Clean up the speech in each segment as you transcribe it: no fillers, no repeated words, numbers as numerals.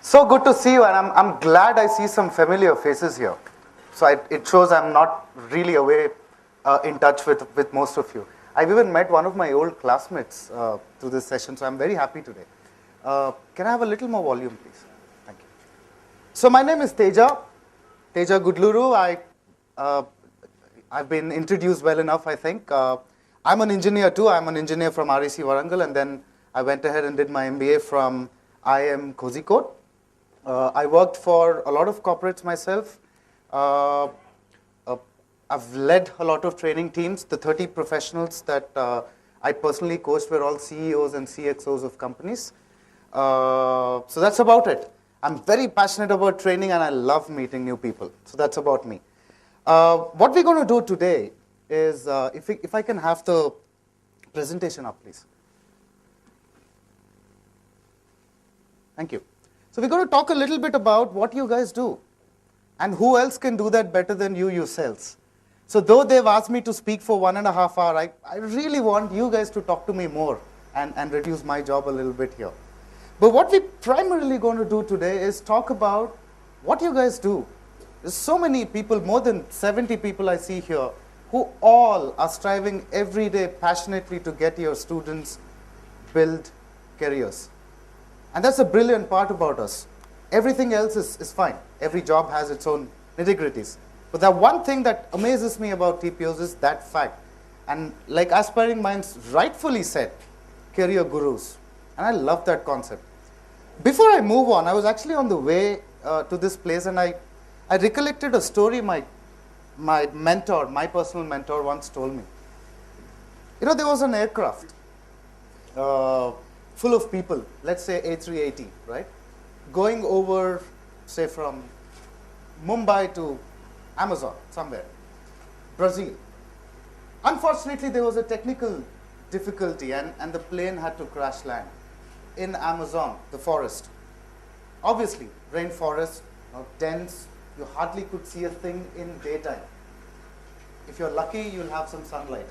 So good to see you, and I'm glad I see some familiar faces here. So it shows I'm not really away in touch with most of you. I've even met one of my old classmates through this session, so I'm very happy today. Can I have a little more volume, please? Thank you. So my name is Teja Gudluru. I've been introduced well enough, I think. I'm an engineer too. I'm an engineer from REC Warangal, and then I went ahead and did my MBA from IIM Kozhikode. I worked for a lot of corporates myself. I've led a lot of training teams. The 30 professionals that I personally coached were all CEOs and CXOs of companies. So that's about it. I'm very passionate about training, and I love meeting new people. So that's about me. What we're going to do today is, if I can have the presentation up, please. Thank you. So we're going to talk a little bit about what you guys do and who else can do that better than you yourselves. So though they've asked me to speak for 1.5 hours, I really want you guys to talk to me more and reduce my job a little bit here. But what we're primarily going to do today is talk about what you guys do. There's so many people, more than 70 people I see here, who all are striving every day passionately to get your students build careers. And that's a brilliant part about us. Everything else is fine. Every job has its own nitty-gritties. But the one thing that amazes me about TPOs is that fact. And like Aspiring Minds rightfully said, career gurus. And I love that concept. Before I move on, I was actually on the way to this place, and I recollected a story my mentor, my personal mentor, once told me. You know, there was an aircraft full of people, let's say A380, right? Going over, say, from Mumbai to Amazon, somewhere, Brazil. Unfortunately, there was a technical difficulty, and the plane had to crash land in Amazon, the forest. Obviously, rainforest, dense, you hardly could see a thing in daytime. If you're lucky, you'll have some sunlight.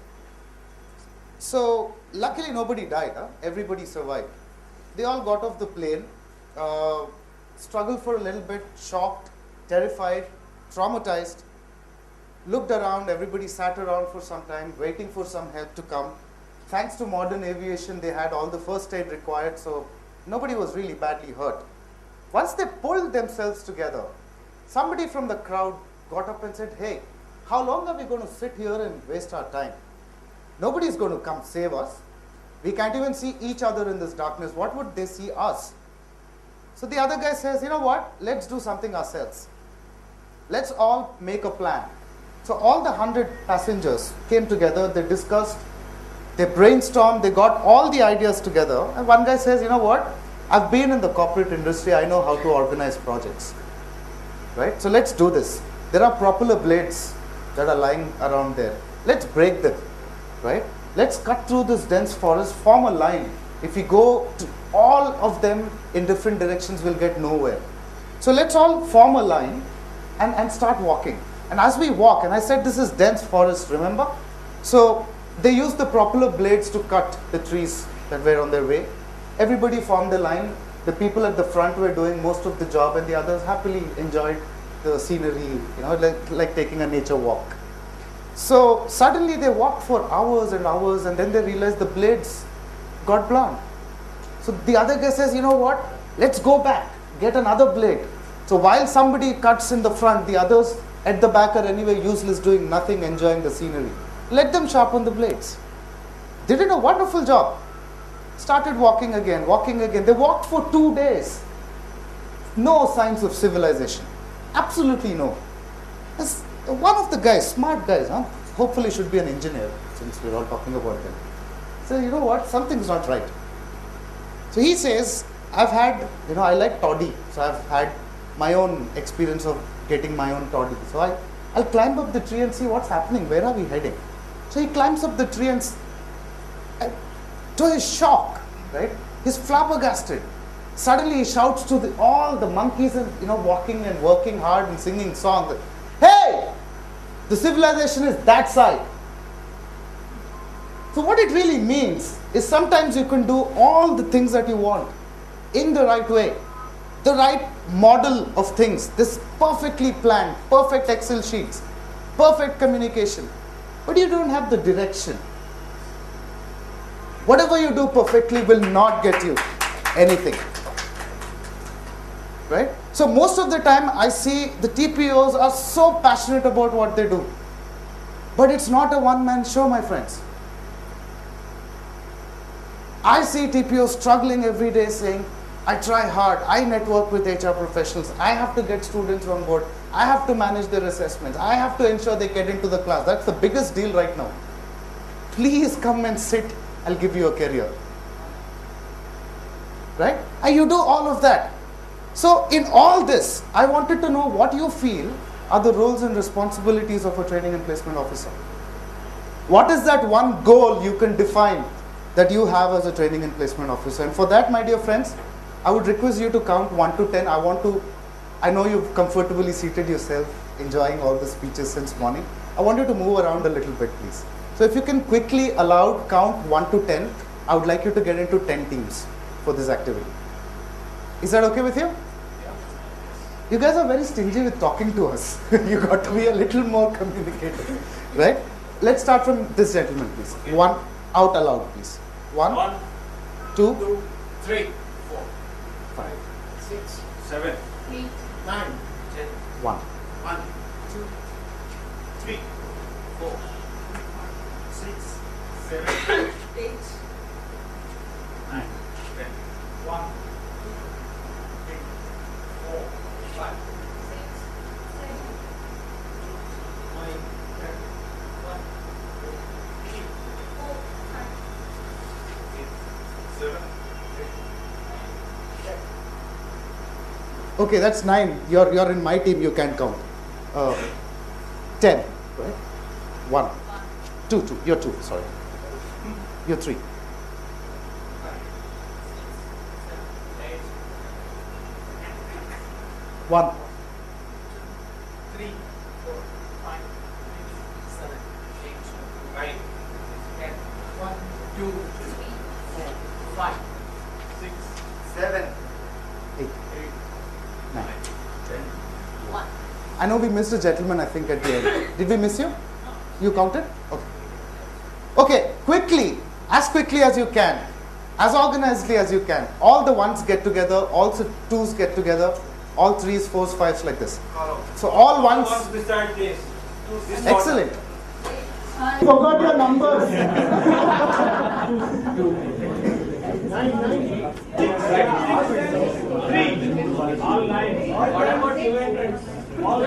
So luckily nobody died, everybody survived. They all got off the plane, struggled for a little bit, shocked, terrified, traumatized, looked around, everybody sat around for some time, waiting for some help to come. Thanks to modern aviation, they had all the first aid required, so nobody was really badly hurt. Once they pulled themselves together, somebody from the crowd got up and said, hey, how long are we going to sit here and waste our time? Nobody is going to come save us. We can't even see each other in this darkness. What would they see us? So the other guy says, you know what? Let's do something ourselves. Let's all make a plan. So all the 100 passengers came together. They discussed. They brainstormed. They got all the ideas together. And one guy says, you know what? I've been in the corporate industry. I know how to organize projects. Right? So let's do this. There are propeller blades that are lying around there. Let's break them. Right? Let's cut through this dense forest, form a line. If we go to all of them in different directions, we'll get nowhere. So let's all form a line and start walking. And as we walk, and I said this is dense forest, remember? So they used the propeller blades to cut the trees that were on their way. Everybody formed a line. The people at the front were doing most of the job, and the others happily enjoyed the scenery, like taking a nature walk. So suddenly they walked for hours and hours, and then they realized the blades got blunt. So the other guy says, you know what? Let's go back, get another blade. So while somebody cuts in the front, the others at the back are anyway useless, doing nothing, enjoying the scenery. Let them sharpen the blades. They did a wonderful job. Started walking again, walking again. They walked for 2 days. No signs of civilization. Absolutely no. One of the guys, smart guys, hopefully should be an engineer, since we're all talking about them. So you know what, something's not right. So he says, I've had, I like toddy, so I've had my own experience of getting my own toddy. So I'll climb up the tree and see what's happening, where are we heading? So he climbs up the tree, and to his shock, right, he's flabbergasted. Suddenly he shouts to all the monkeys, and walking and working hard and singing songs. Hey, the civilization is that side. So what it really means is sometimes you can do all the things that you want, in the right way, the right model of things, this perfectly planned, perfect Excel sheets, perfect communication, but you don't have the direction. Whatever you do perfectly will not get you anything. Right? So most of the time I see the TPOs are so passionate about what they do. But it's not a one-man show, my friends. I see TPOs struggling every day saying, I try hard, I network with HR professionals, I have to get students on board, I have to manage their assessments, I have to ensure they get into the class. That's the biggest deal right now. Please come and sit, I'll give you a career. Right? And you do all of that. So in all this, I wanted to know what you feel are the roles and responsibilities of a training and placement officer. What is that one goal you can define that you have as a training and placement officer? And for that, my dear friends, I would request you to count 1 to 10. I know you've comfortably seated yourself, enjoying all the speeches since morning. I want you to move around a little bit, please. So if you can quickly count 1 to 10, I would like you to get into 10 teams for this activity. Is that okay with you? Yeah. You guys are very stingy with talking to us. You got to be a little more communicative, right? Let's start from this gentleman, please. 1, out aloud, please. 1, 2, 3, 4, 5, 6, 7, 8, 9, 10. 1. 1, 2, 3, 4, 6, 7, 8, 9, 10. 1, 2, 3, 4, 5, 6, 7, 9, 10. 1, 2, 3, 4, 5, 6, 7, 8, 9, 10. Okay, that's 9. You're in my team, you can count. 10, right? 1, 2, you're 2, sorry. You're 3. 1. 3, 4, 5, 6, 7, 8, 9, 10. 1, 2, 3, 4, 5, 6, 7, 8, 8, 9. 10. 1. I know we missed a gentleman, I think, at the end. Did we miss you? You counted? Okay. Okay, as quickly as you can, as organizedly as you can. All the ones get together, all the twos get together, all threes, fours, fives, like this. So all ones. Beside this. Excellent. Forgot your numbers. 3. All 9. What about event? All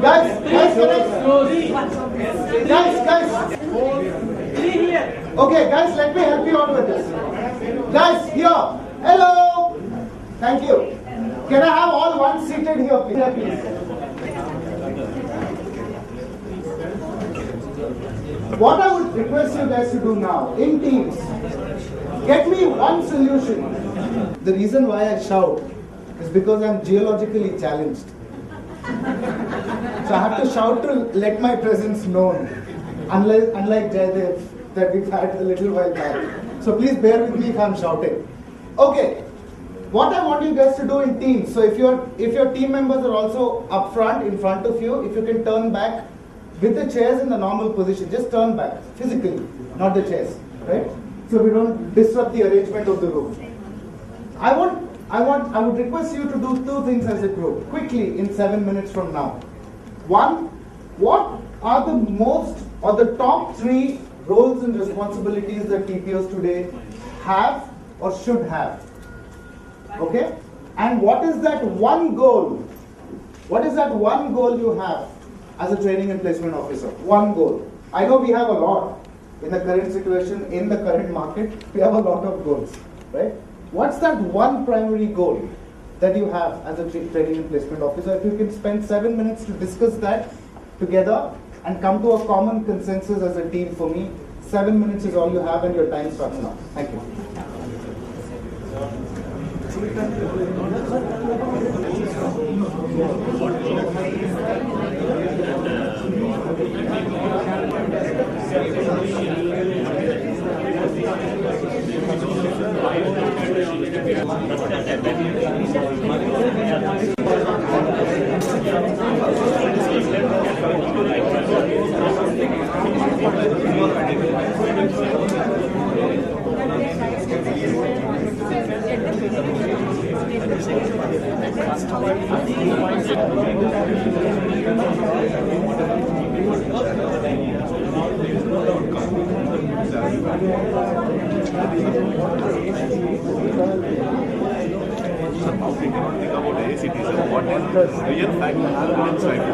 Guys. Okay, guys, let me help you out with this. Guys, here. Hello. Thank you. Can I have all ones seated here, please? What I would request you guys to do now, in teams, get me one solution. The reason why I shout is because I'm geologically challenged. So I have to shout to let my presence known, unlike Jaydev that we've had a little while back. So please bear with me if I'm shouting. Okay, what I want you guys to do in teams, so if your team members are also up front, in front of you, if you can turn back with the chairs in the normal position, just turn back physically, not the chairs, right? So we don't disrupt the arrangement of the room. I would request you to do 2 things as a group, quickly in 7 minutes from now. 1, what are the most or the top 3 roles and responsibilities that TPOs today have or should have? Okay? And what is that one goal? What is that one goal you have as a training and placement officer? One goal. I know we have a lot in the current situation, in the current market, we have a lot of goals, right? What's that one primary goal that you have as a training and placement officer? If you can spend 7 minutes to discuss that together and come to a common consensus as a team, for me, 7 minutes is all you have and your time starts now. Thank you. Now we cannot think about ACTs. What is the real factor inside?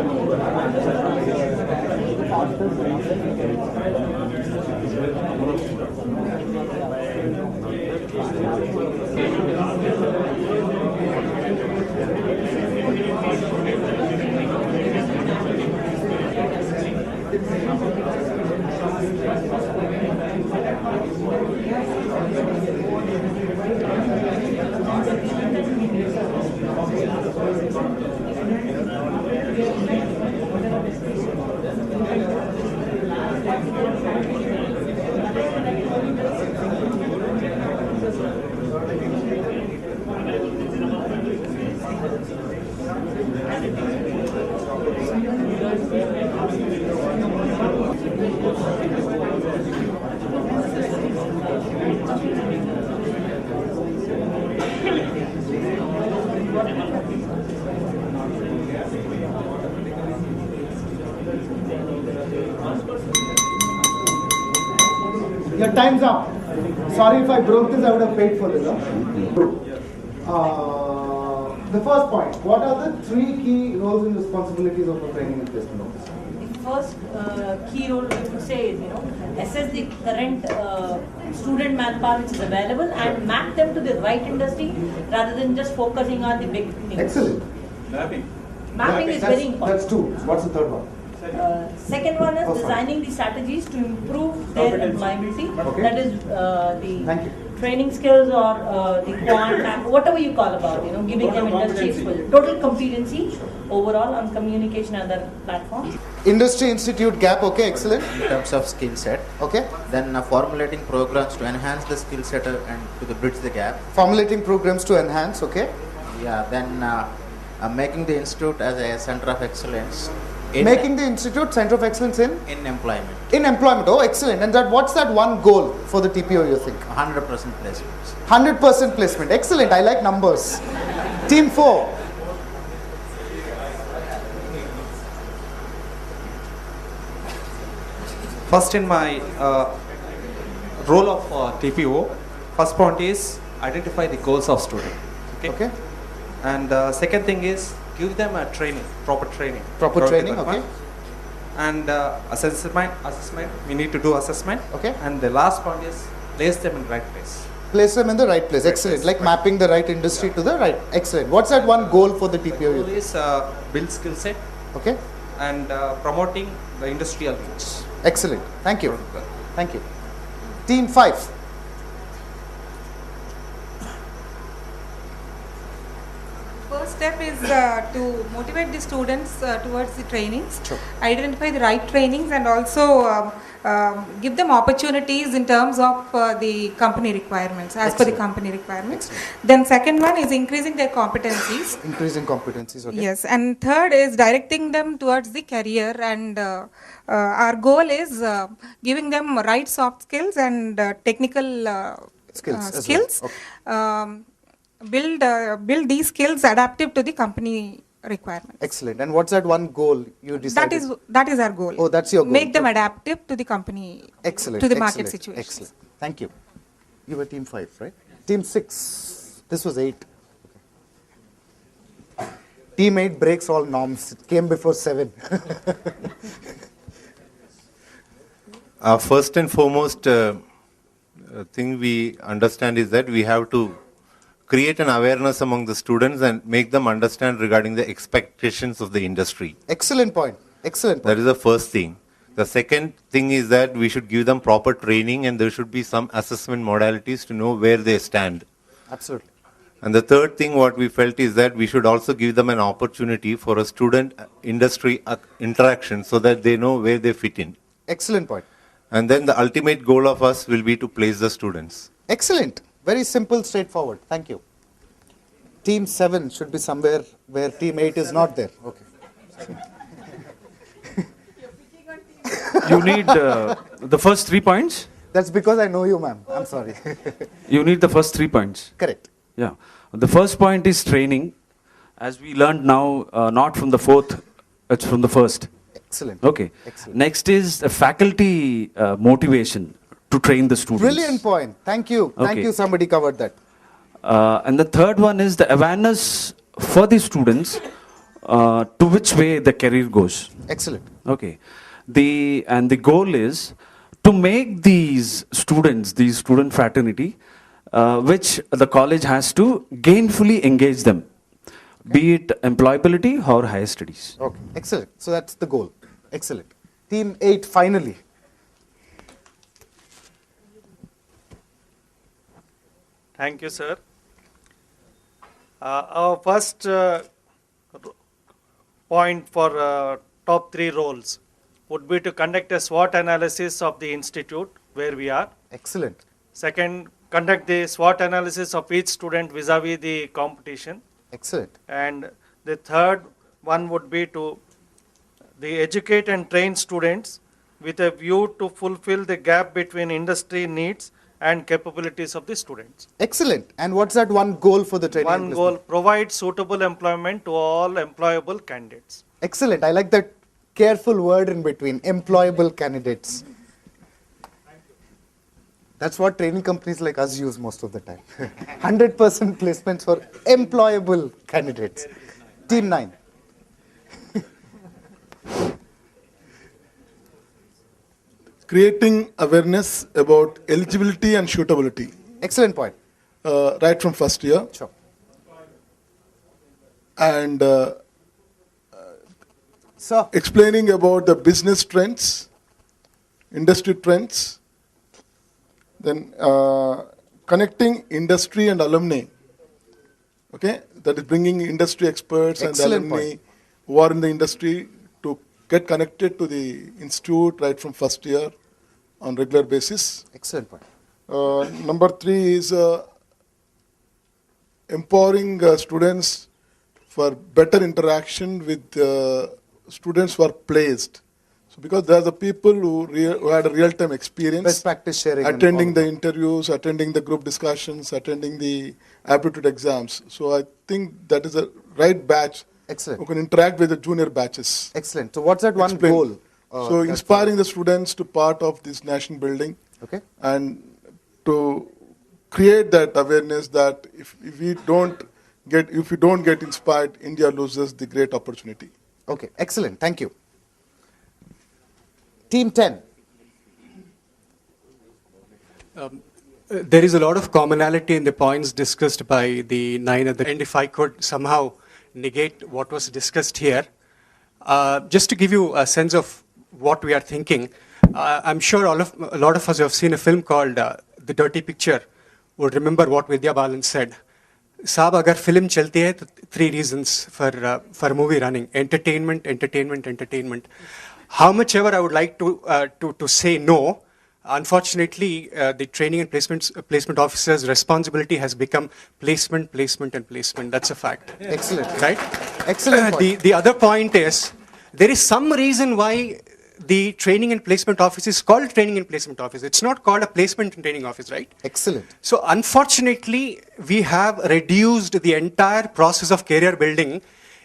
Your time's up. Sorry if I broke this, I would have paid for this. The first point, what are the three key roles and responsibilities of a training and placement officer? The first key role we would say is, assess the current student manpower which is available and map them to the right industry rather than just focusing on the big things. Excellent. Mapping is very important. That's two. What's the third one? Second one is Oh, sorry. designing the strategies to improve their employability. Okay. That is Thank you. the training skills or the quant, whatever you call about, giving them industry exposure. Total competency overall on communication and other platforms. Industry Institute gap, okay, excellent. In terms of skill set, Okay. then formulating programs to enhance the skill set and to bridge the gap. Formulating programs to enhance, okay. Yeah, then making the institute as a center of excellence Making the institute center of excellence in employment. employment. Oh, excellent. And what's that one goal for the TPO you think? 100% placements. 100% placement. Excellent. I like numbers. Team 4. First, in my role of TPO, first point is identify the goals of student. Okay. And second thing is give them a training, proper training. Proper throughout the training, okay. department. And assessment, we need to do assessment. Okay. And the last point is place them in right place. Place them in the right place. Excellent. Like mapping the right industry to the right. Excellent. What's that one goal for the TPO you Goal think? is build skill set Okay. and promoting the industrial reach. Excellent. Thank you. Thank you. Team 5. First step is to motivate the students towards the trainings, Sure. identify the right trainings, and also give them opportunities in terms of the company requirements, as per the Excellent. company requirements. Excellent. Then second one is increasing their competencies. Increasing competencies, okay. Yes, and third is directing them towards the career, and our goal is giving them right soft skills and technical Skills as well. skills. Okay. Build these skills adaptive to the company requirements. Excellent. And what's that one goal you decided? That is our goal. Oh, that's your goal. Make them adaptive to the company. Excellent. To the market Excellent. situations. Excellent. Thank you. You were team 5, right? Team 6. This was 8. Okay. Team 8 breaks all norms. It came before 7. First and foremost thing we understand is that we have to create an awareness among the students and make them understand regarding the expectations of the industry. Excellent point. Excellent That point. is the first thing. The second thing is that we should give them proper training and there should be some assessment modalities to know where they stand. Absolutely. And the third thing what we felt is that we should also give them an opportunity for a student industry interaction so that they know where they fit in. Excellent point. And then the ultimate goal of us will be to place the students. Excellent. Very simple, straightforward. Thank you. Team 7 should be somewhere where team 8 is not there. Okay. You need the first 3 points? That's because I know you, ma'am. I'm sorry. You need the first 3 points. Correct. Yeah. The first point is training. As we learned now, not from the fourth, it's from the first. Excellent. Okay. Excellent. Next is the faculty motivation to train the students. Brilliant point. Thank you. Thank Okay. you. Somebody covered that. And the third one is the awareness for the students to which way the career goes. Excellent. Okay. The goal is to make these students, these student fraternity, which the college has to gainfully engage them, be it employability or higher studies. Okay. Excellent. So that's the goal. Excellent. Team 8 finally. Thank you, sir. Our first point for top 3 roles would be to conduct a SWOT analysis of the institute where we are. Excellent. Second, conduct the SWOT analysis of each student vis-a-vis the competition. Excellent. And the third one would be to educate and train students with a view to fulfill the gap between industry needs and capabilities of the students. Excellent. And what's that one goal for the training? One and goal, placement? provide suitable employment to all employable candidates. Excellent. I like that careful word in between. Employable candidates. That's what training companies like us use most of the time. 100% placements for employable candidates. Team 9. Creating awareness about eligibility and suitability, Excellent point. right from first year. Sure. And So, explaining about the business trends, industry trends, then connecting industry and alumni. Okay, that is bringing industry experts Excellent and alumni point. who are in the industry to get connected to the institute right from first year on regular basis. excellent point. Number 3 is empowering students for better interaction with students who are placed. So because they are the people who had a real-time experience, Best practice sharing. and attending all the that. interviews, attending the group discussions, attending the aptitude exams. So I think that is a right batch Excellent. who can interact with the junior batches. Excellent. So, what's that one Explain. goal? So inspiring the students to part of this nation building Okay. and to create that awareness that if we don't get inspired, India loses the great opportunity. Okay. Excellent. Thank you. Team 10. There is a lot of commonality in the points discussed by the 9 at the end. If I could somehow negate what was discussed here, just to give you a sense of what we are thinking, I'm sure a lot of us who have seen a film called The Dirty Picture would remember what Vidya Balan said. Saab, agar film chalti hai, to 3 reasons for movie running: entertainment, entertainment, entertainment. How much ever I would like to say no, unfortunately, the training and placement officer's responsibility has become placement, placement, and placement. That's a fact. Excellent. Right? Excellent point. The other point is, there is some reason why the training and placement office is called training and placement office. It's not called a placement and training office, right? Excellent. So unfortunately, we have reduced the entire process of career building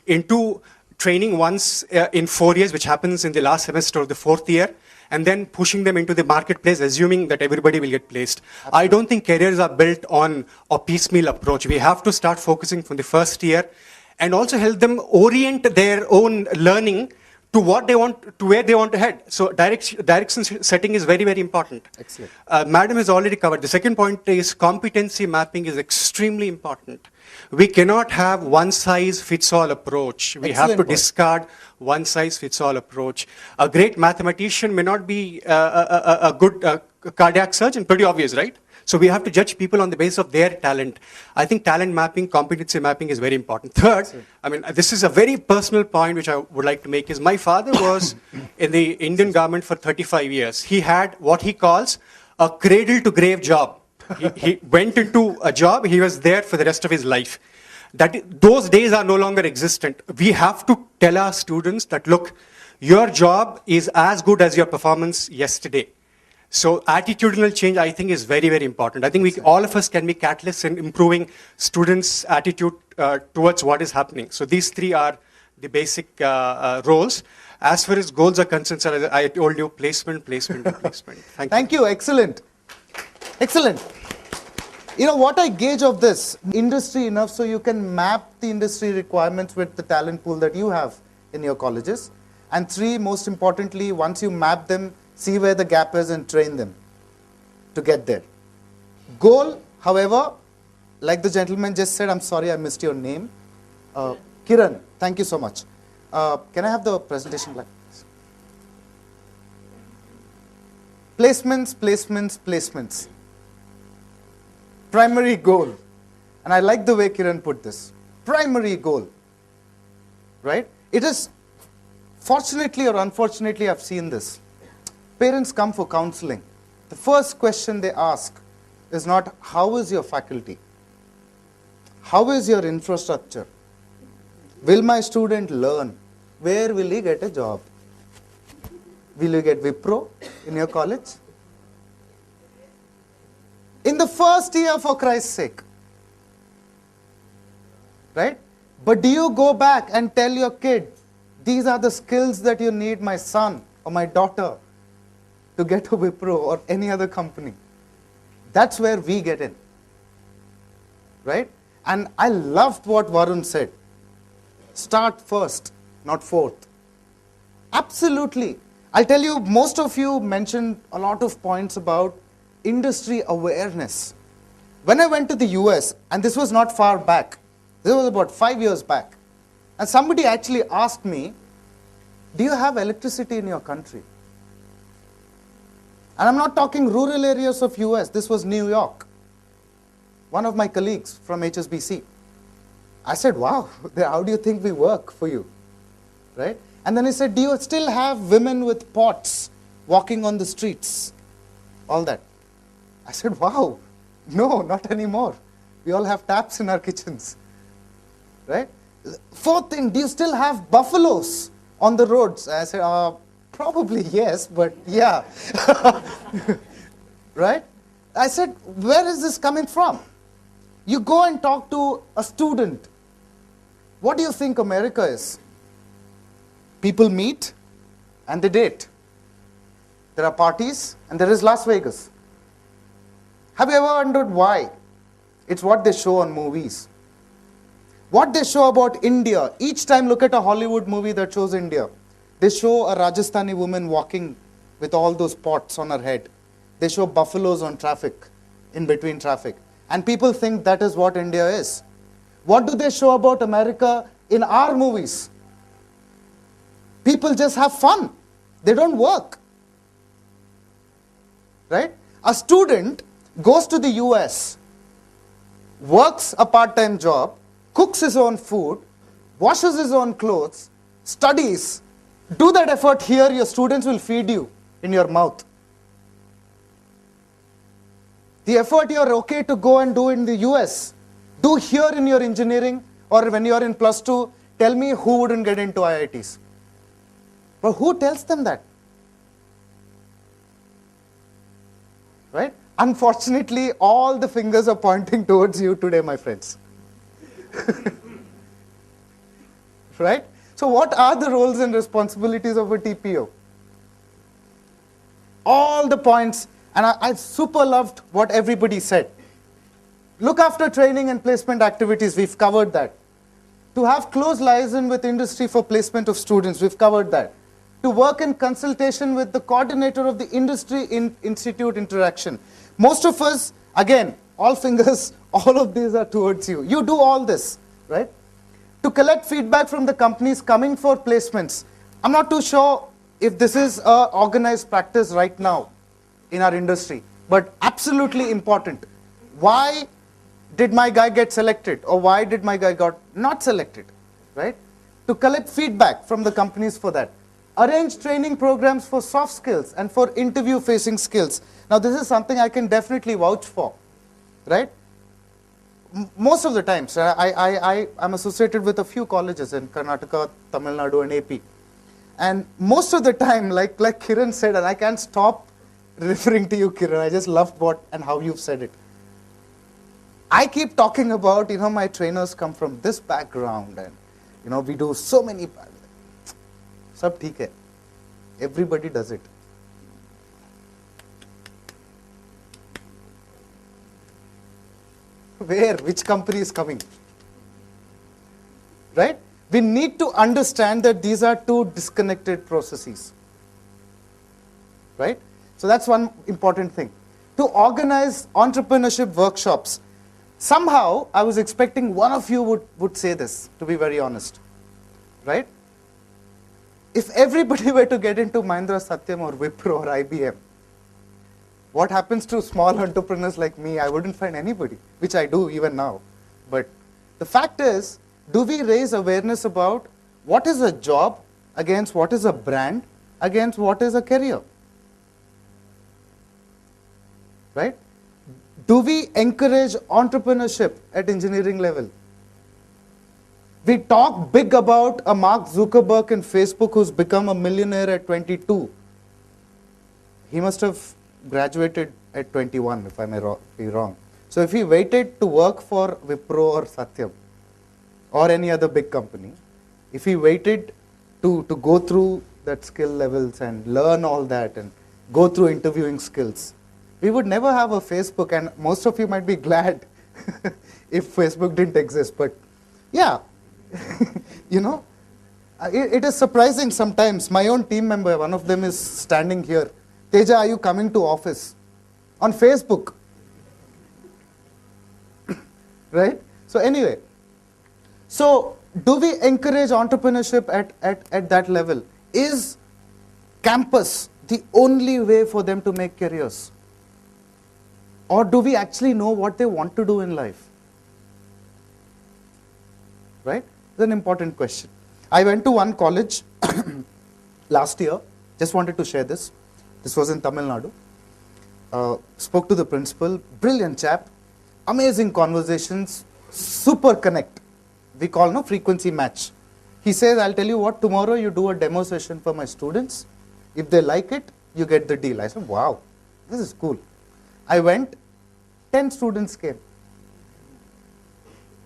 into training once in 4 years, which happens in the last semester of the 4th year, and then pushing them into the marketplace, assuming that everybody will get placed. I don't think careers are built on a piecemeal approach. We have to start focusing from the first year and also help them orient their own learning to what they want, to where they want to head. So direction setting is very, very important. Excellent. Madam has already covered. The second point is competency mapping is extremely important. We cannot have one-size-fits-all approach. We have Excellent to point. discard one-size-fits-all approach. A great mathematician may not be a good cardiac surgeon, pretty obvious, right? So we have to judge people on the basis of their talent. I think talent mapping, competency mapping is very important. Third, I mean, this is a very personal point which I would like to make is my father was in the Indian government for 35 years. He had what he calls a cradle to grave job. He went into a job, he was there for the rest of his life. Those days are no longer existent. We have to tell our students that, look, your job is as good as your performance yesterday. So attitudinal change, I think, is very, very important. I think all of us can be catalysts in improving students' attitude towards what is happening. So these three are the basic roles. As far as goals are concerned, sir, I told you placement, placement, and placement. Thank you. Excellent. Excellent. You know what I gauge of this? Industry enough so you can map the industry requirements with the talent pool that you have in your colleges. And three, most importantly, once you map them, see where the gap is and train them to get there. Goal, however, like the gentleman just said, I'm sorry I missed your name. Kiran, thank you so much. Can I have the presentation like this? Placements, placements, placements. Primary goal. And I like the way Kiran put this. Primary goal. Right? It is, fortunately or unfortunately, I've seen this. Parents come for counseling. The first question they ask is not, how is your faculty? How is your infrastructure? Will my student learn? Where will he get a job? Will you get Wipro in your college? In the first year, for Christ's sake. Right? But do you go back and tell your kid, these are the skills that you need, my son or my daughter, to get a Wipro or any other company? That's where we get in. Right? And I loved what Varun said. Start first, not fourth. Absolutely. I'll tell you, most of you mentioned a lot of points about industry awareness. When I went to the US, and this was not far back, this was about 5 years back, and somebody actually asked me, do you have electricity in your country? And I'm not talking rural areas of US, this was New York. One of my colleagues from HSBC. I said, wow, how do you think we work for you? Right? And then he said, do you still have women with pots walking on the streets? All that. I said, wow, no, not anymore. We all have taps in our kitchens. Right? Fourth thing, do you still have buffaloes on the roads? I said, probably yes, but yeah. Right? I said, where is this coming from? You go and talk to a student. What do you think America is? People meet and they date. There are parties and there is Las Vegas. Have you ever wondered why? It's what they show on movies. What they show about India, each time look at a Hollywood movie that shows India. They show a Rajasthani woman walking with all those pots on her head. They show buffaloes on traffic, in between traffic. And people think that is what India is. What do they show about America in our movies? People just have fun. They don't work. Right? A student goes to the US, works a part-time job, cooks his own food, washes his own clothes, studies. Do that effort here, your students will feed you in your mouth. The effort you're okay to go and do in the US, do here in your engineering or when you're in +2, tell me who wouldn't get into IITs. But who tells them that? Right? Unfortunately, all the fingers are pointing towards you today, my friends. Right? So what are the roles and responsibilities of a TPO? All the points, and I super loved what everybody said. Look after training and placement activities, we've covered that. To have close liaison with industry for placement of students, we've covered that. To work in consultation with the coordinator of the industry institute interaction. Most of us, again, all fingers, all of these are towards you. You do all this, right? To collect feedback from the companies coming for placements. I'm not too sure if this is an organized practice right now in our industry. but absolutely important. Why did my guy get selected, or why did my guy got not selected, right? To collect feedback from the companies for that. Arrange training programs for soft skills and for interview facing skills. Now this is something I can definitely vouch for, right? Most of the times, I'm associated with a few colleges in Karnataka, Tamil Nadu and AP. And most of the time, like Kiran said, and I can't stop referring to you, Kiran, I just loved what and how you've said it. I keep talking about, my trainers come from this background and, we do so many. Sab theek hai. Everybody does it. Where? Which company is coming? Right? We need to understand that these are two disconnected processes. Right? So that's one important thing. To organize entrepreneurship workshops. Somehow, I was expecting one of you would say this, to be very honest. Right? If everybody were to get into Mahindra Satyam or Wipro or IBM, what happens to small entrepreneurs like me? I wouldn't find anybody, which I do even now. But the fact is, do we raise awareness about what is a job against what is a brand against what is a career? Right? Do we encourage entrepreneurship at engineering level? We talk big about a Mark Zuckerberg in Facebook who's become a millionaire at 22. He must have graduated at 21, if I may be wrong. So if he waited to work for Wipro or Satyam or any other big company, if he waited to go through that skill levels and learn all that and go through interviewing skills, we would never have a Facebook, and most of you might be glad if Facebook didn't exist. But yeah, it is surprising sometimes. My own team member, one of them is standing here. Teja, are you coming to office? On Facebook. Right? So anyway, so do we encourage entrepreneurship at that level? Is campus the only way for them to make careers? Or do we actually know what they want to do in life? Right? It's an important question. I went to one college last year. Just wanted to share this. This was in Tamil Nadu. Spoke to the principal. Brilliant chap. Amazing conversations. Super connect. We call frequency match. He says, I'll tell you what, tomorrow you do a demo session for my students. If they like it, you get the deal. I said, wow, this is cool. I went, 10 students came.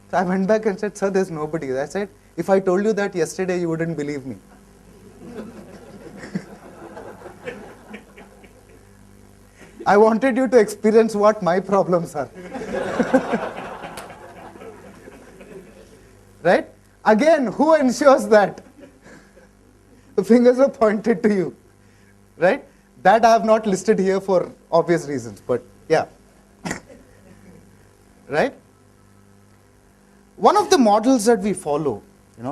So I went back and said, sir, there's nobody. I said, if I told you that yesterday, you wouldn't believe me. I wanted you to experience what my problems are. Right? Again, who ensures that? The fingers are pointed to you. Right? That I have not listed here for obvious reasons, but yeah. Right? One of the models that we follow,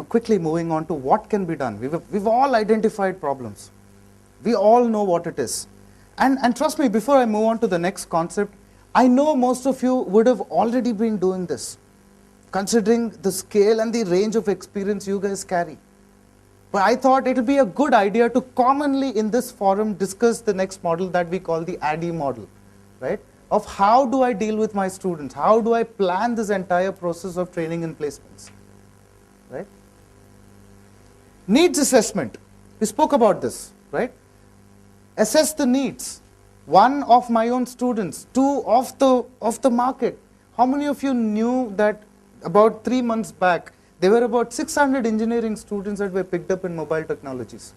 quickly moving on to what can be done. We've all identified problems. We all know what it is. And trust me, before I move on to the next concept, I know most of you would have already been doing this, considering the scale and the range of experience you guys carry. But I thought it would be a good idea to commonly in this forum discuss the next model that we call the ADDIE model, right? Of how do I deal with my students? How do I plan this entire process of training and placements, right? Needs assessment. We spoke about this, right? Assess the needs. One of my own students, two of the market. How many of you knew that about 3 months back, there were about 600 engineering students that were picked up in mobile technologies?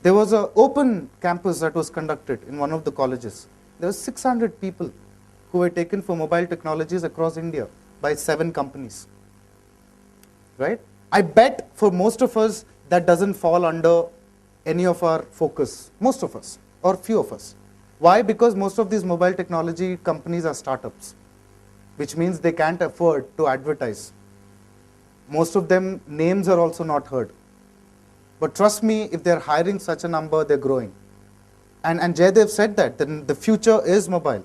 There was an open campus that was conducted in one of the colleges. There were 600 people who were taken for mobile technologies across India by 7 companies. Right? I bet for most of us that doesn't fall under any of our focus. Most of us, or few of us. Why? Because most of these mobile technology companies are startups, which means they can't afford to advertise. Most of them, names are also not heard. But trust me, if they're hiring such a number, they're growing. And Jaydev said that, then the future is mobile.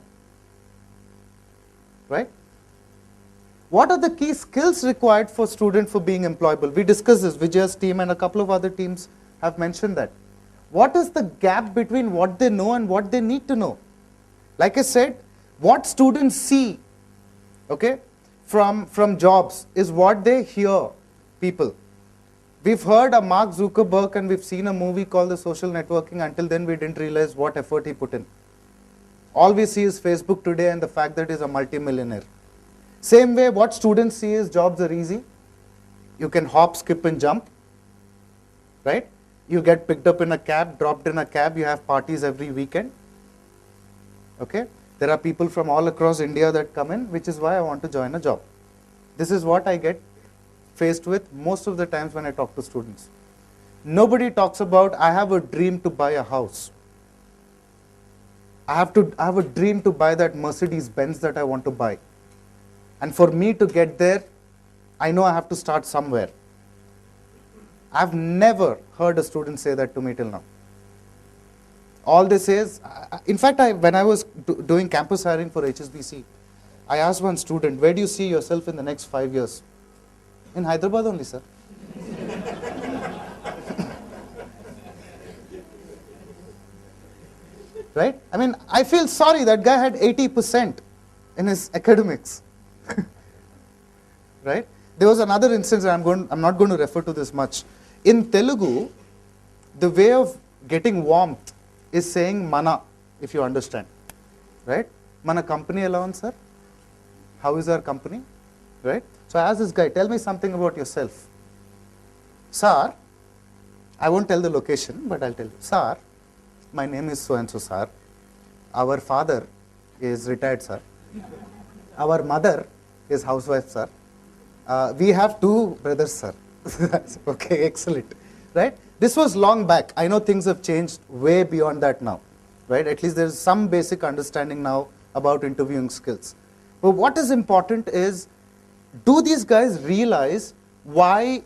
Right? What are the key skills required for student for being employable? We discussed this, Vijay's team and a couple of other teams have mentioned that. What is the gap between what they know and what they need to know? Like I said, what students see, okay, from jobs is what they hear people. We've heard of Mark Zuckerberg and we've seen a movie called The Social Networking. Until then, we didn't realize what effort he put in. All we see is Facebook today and the fact that he's a multimillionaire. Same way, what students see is jobs are easy. You can hop, skip and jump, right? You get picked up in a cab, dropped in a cab, you have parties every weekend. Okay? There are people from all across India that come in, which is why I want to join a job. This is what I get faced with most of the times when I talk to students. Nobody talks about, I have a dream to buy a house. I have a dream to buy that Mercedes Benz that I want to buy. And for me to get there, I know I have to start somewhere. I've never heard a student say that to me till now. All they say is, in fact, when I was doing campus hiring for HSBC, I asked one student, where do you see yourself in the next 5 years? In Hyderabad only, sir. Right? I mean, I feel sorry, that guy had 80% in his academics. Right? There was another instance, I'm not going to refer to this much. In Telugu, the way of getting warmth is saying mana, if you understand. Right? Mana company allowance, sir? How is our company? Right? So I asked this guy, tell me something about yourself. Sir, I won't tell the location, but I'll tell you. Sir, my name is so-and-so, sir. Our father is retired, sir. Our mother is housewife, sir. We have 2 brothers, sir. Okay, excellent. Right? This was long back. I know things have changed way beyond that now. Right? At least there is some basic understanding now about interviewing skills. But what is important is, do these guys realize why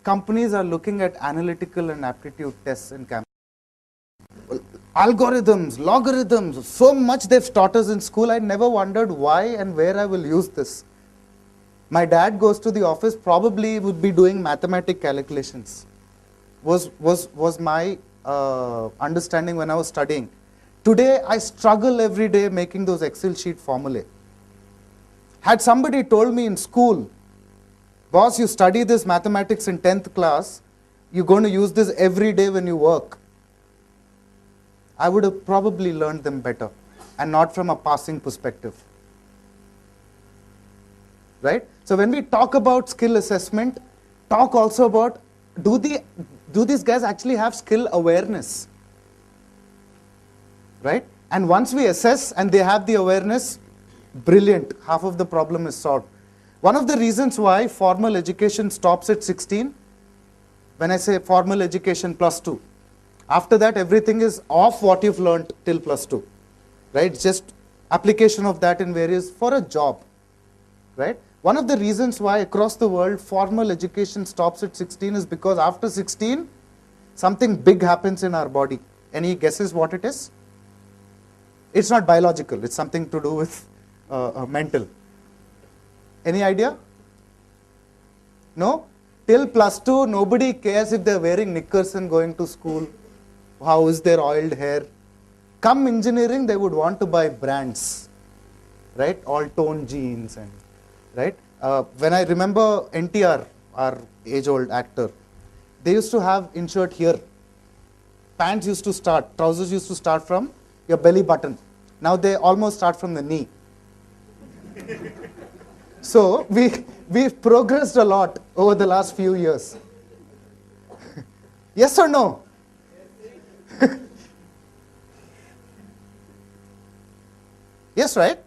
companies are looking at analytical and aptitude tests in campus? Algorithms, logarithms, so much they've taught us in school. I never wondered why and where I will use this. My dad goes to the office, probably would be doing mathematic calculations. Was my understanding when I was studying. Today, I struggle every day making those Excel sheet formulae. Had somebody told me in school, boss, you study this mathematics in 10th class, you're going to use this every day when you work, I would have probably learned them better and not from a passing perspective. Right? So when we talk about skill assessment, talk also about, do these guys actually have skill awareness? Right? And once we assess and they have the awareness, brilliant, half of the problem is solved. One of the reasons why formal education stops at 16, when I say formal education +2, after that everything is off what you've learned till +2. Right? Just application of that in various, for a job. Right? One of the reasons why across the world formal education stops at 16 is because after 16, something big happens in our body. Any guesses what it is? It's not biological, it's something to do with mental. Any idea? No? Till +2, nobody cares if they're wearing knickers and going to school. How is their oiled hair? Come engineering, they would want to buy brands. Right? All tone jeans and, right? When I remember NTR, our age-old actor, they used to have insert here. Pants used to start, trousers used to start from your belly button. Now they almost start from the knee. So we've progressed a lot over the last few years. Yes or no? Yes, right?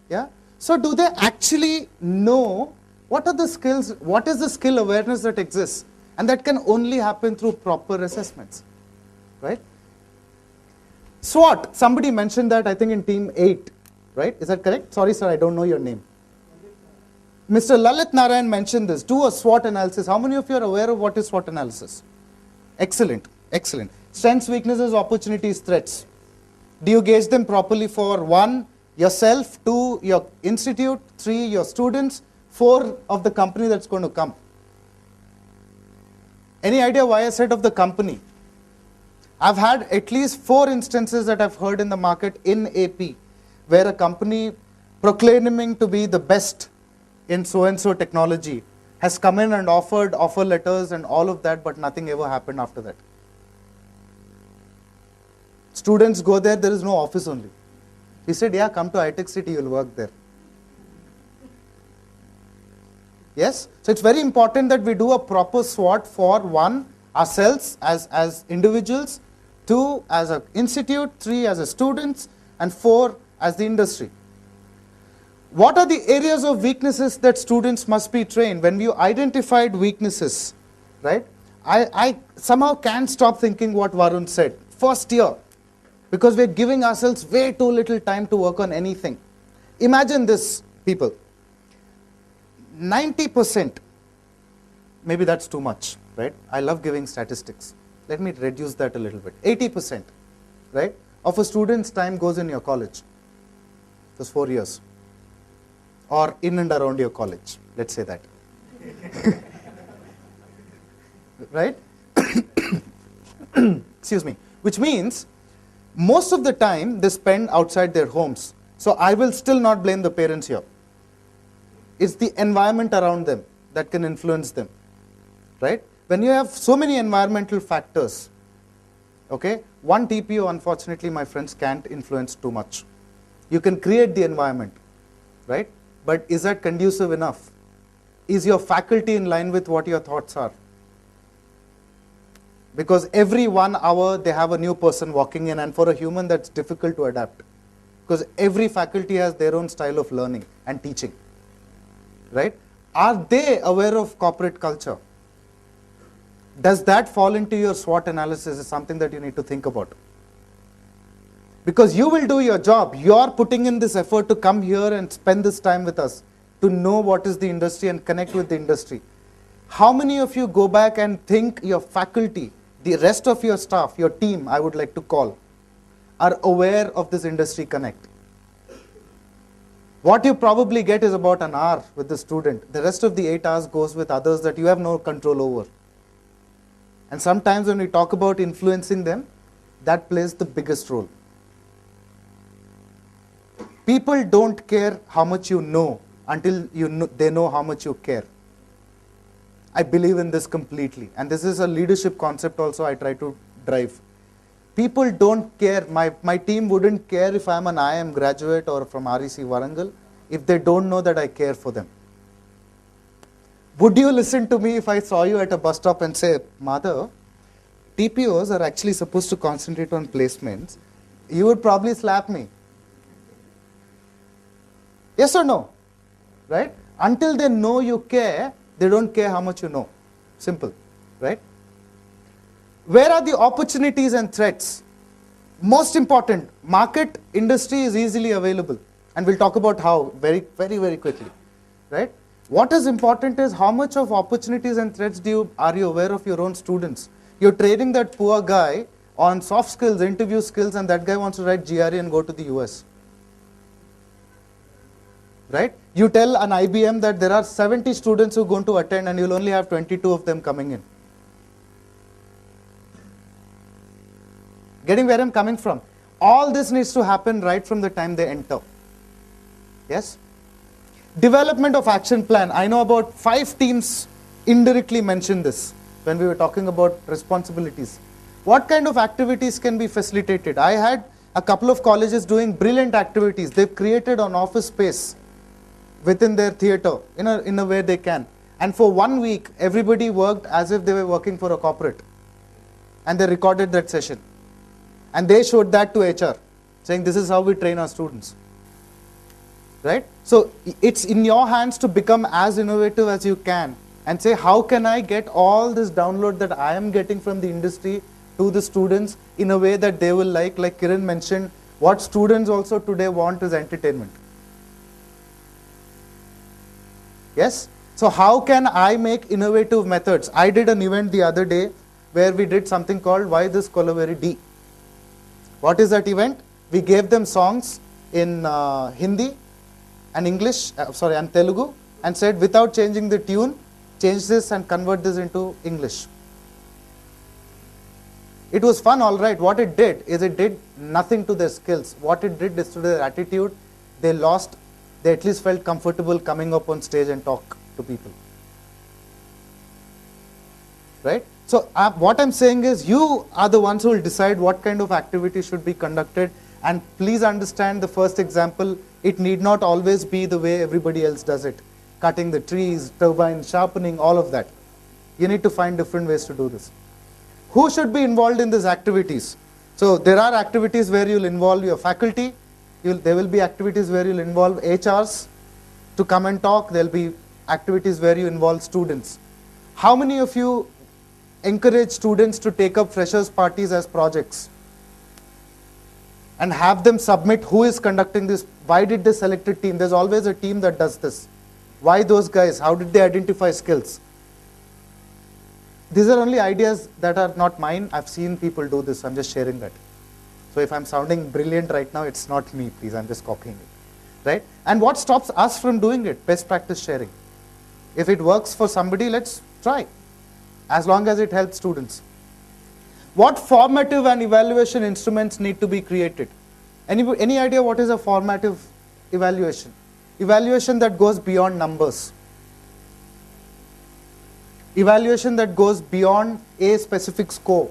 Yeah. So do they actually know what are the skills, what is the skill awareness that exists? And that can only happen through proper assessments. Right? SWOT, somebody mentioned that I think in team 8, right? Is that correct? Sorry sir, I don't know your name. Mr. Lalit Narayan mentioned this. Do a SWOT analysis. How many of you are aware of what is SWOT analysis? Excellent, excellent. Strengths, weaknesses, opportunities, threats. Do you gauge them properly for 1, yourself, 2, your institute, 3, your students, 4 of the company that's going to come? Any idea why I said of the company? I've had at least 4 instances that I've heard in the market in AP where a company proclaiming to be the best in so-and-so technology has come in and offered offer letters and all of that, but nothing ever happened after that. Students go there, there is no office only. He said, yeah, come to iTech City, you'll work there. Yes? So it's very important that we do a proper SWOT for 1, ourselves as individuals, 2, as an institute, 3, as a students, and 4, as the industry. What are the areas of weaknesses that students must be trained? When we identified weaknesses, right? I somehow can't stop thinking what Varun said. First year, because we're giving ourselves way too little time to work on anything. Imagine this, people. 90%, maybe that's too much, right? I love giving statistics. Let me reduce that a little bit. 80%, right, of a student's time goes in your college. Those 4 years. Or in and around your college, let's say that. Right? Excuse me. Which means, most of the time they spend outside their homes. So I will still not blame the parents here. It's the environment around them that can influence them, right? When you have so many environmental factors, okay, one TPO, unfortunately, my friends, can't influence too much. You can create the environment, right? But is that conducive enough? Is your faculty in line with what your thoughts are? Because every 1 hour they have a new person walking in, and for a human that's difficult to adapt. Because every faculty has their own style of learning and teaching. Right? Are they aware of corporate culture? Does that fall into your SWOT analysis is something that you need to think about. Because you will do your job. You are putting in this effort to come here and spend this time with us, to know what is the industry and connect with the industry. How many of you go back and think your faculty, the rest of your staff, your team, I would like to call, are aware of this industry connect? What you probably get is about an hour with the student. The rest of the 8 hours goes with others that you have no control over. And sometimes when we talk about influencing them, that plays the biggest role. People don't care how much you know until they know how much you care. I believe in this completely. And this is a leadership concept also I try to drive. People don't care. My team wouldn't care if I'm an IIM graduate or from REC Warangal if they don't know that I care for them. Would you listen to me if I saw you at a bus stop and say, Madhav, TPOs are actually supposed to concentrate on placements? You would probably slap me. Yes or no? Right? Until they know you care, they don't care how much you know. Simple. Right? Where are the opportunities and threats? Most important, market industry is easily available. And we'll talk about how very quickly. Right? What is important is how much of opportunities and threats are you aware of your own students? You're training that poor guy on soft skills, interview skills, and that guy wants to write GRE and go to the US. Right? You tell an IBM that there are 70 students who are going to attend and you'll only have 22 of them coming in. Getting where I'm coming from? All this needs to happen right from the time they enter. Yes? Development of action plan. I know about 5 teams indirectly mentioned this when we were talking about responsibilities. What kind of activities can be facilitated? I had a couple of colleges doing brilliant activities. They've created an office space within their theater in a way they can. And for 1 week, everybody worked as if they were working for a corporate. And they recorded that session. And they showed that to HR, saying this is how we train our students. Right? So it's in your hands to become as innovative as you can and say, how can I get all this download that I am getting from the industry to the students in a way that they will like Kiran mentioned, what students also today want is entertainment. Yes? So how can I make innovative methods? I did an event the other day where we did something called Why This Kolaveri D. What is that event? We gave them songs in Hindi and English, and Telugu, and said without changing the tune, change this and convert this into English. It was fun, all right. What it did is it did nothing to their skills. What it did is to their attitude, they at least felt comfortable coming up on stage and talk to people. Right? So what I'm saying is you are the ones who will decide what kind of activity should be conducted, and please understand the first example, it need not always be the way everybody else does it. Cutting the trees, turbine, sharpening, all of that. You need to find different ways to do this. Who should be involved in these activities? So there are activities where you'll involve your faculty, there will be activities where you'll involve HRs to come and talk, there'll be activities where you involve students. How many of you encourage students to take up freshers parties as projects and have them submit who is conducting this? Why did they select a team? There's always a team that does this. Why those guys? How did they identify skills? These are only ideas that are not mine. I've seen people do this. I'm just sharing that. So if I'm sounding brilliant right now, it's not me, please. I'm just copying it. Right? And what stops us from doing it? Best practice sharing. If it works for somebody, let's try. As long as it helps students. What formative and evaluation instruments need to be created? Any idea what is a formative evaluation? Evaluation that goes beyond numbers. Evaluation that goes beyond a specific score.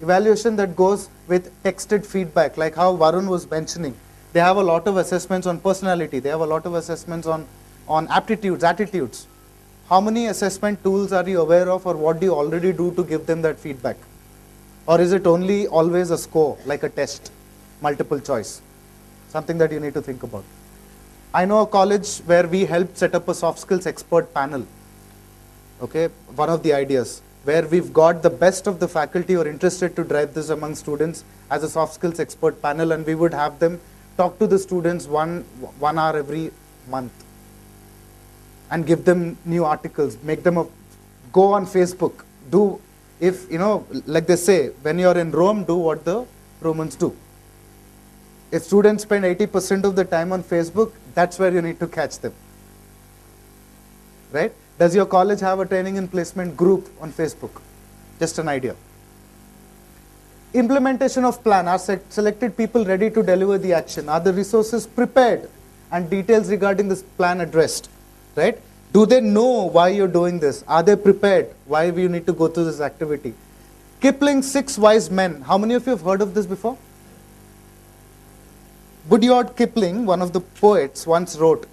Evaluation that goes with texted feedback, like how Varun was mentioning. They have a lot of assessments on personality. They have a lot of assessments on aptitudes, attitudes. How many assessment tools are you aware of, or what do you already do to give them that feedback? Or is it only always a score, like a test, multiple choice? Something that you need to think about. I know a college where we helped set up a soft skills expert panel. Okay, one of the ideas, where we've got the best of the faculty who are interested to drive this among students as a soft skills expert panel, and we would have them talk to the students one hour every month and give them new articles, make them go on Facebook, do, if, like they say, when you're in Rome, do what the Romans do. If students spend 80% of the time on Facebook, that's where you need to catch them. Right? Does your college have a training and placement group on Facebook? Just an idea. Implementation of plan. Are selected people ready to deliver the action? Are the resources prepared and details regarding this plan addressed? Right? Do they know why you're doing this? Are they prepared? Why you need to go through this activity? Kipling's 6 Wise Men. How many of you have heard of this before? Rudyard Kipling, one of the poets, once wrote,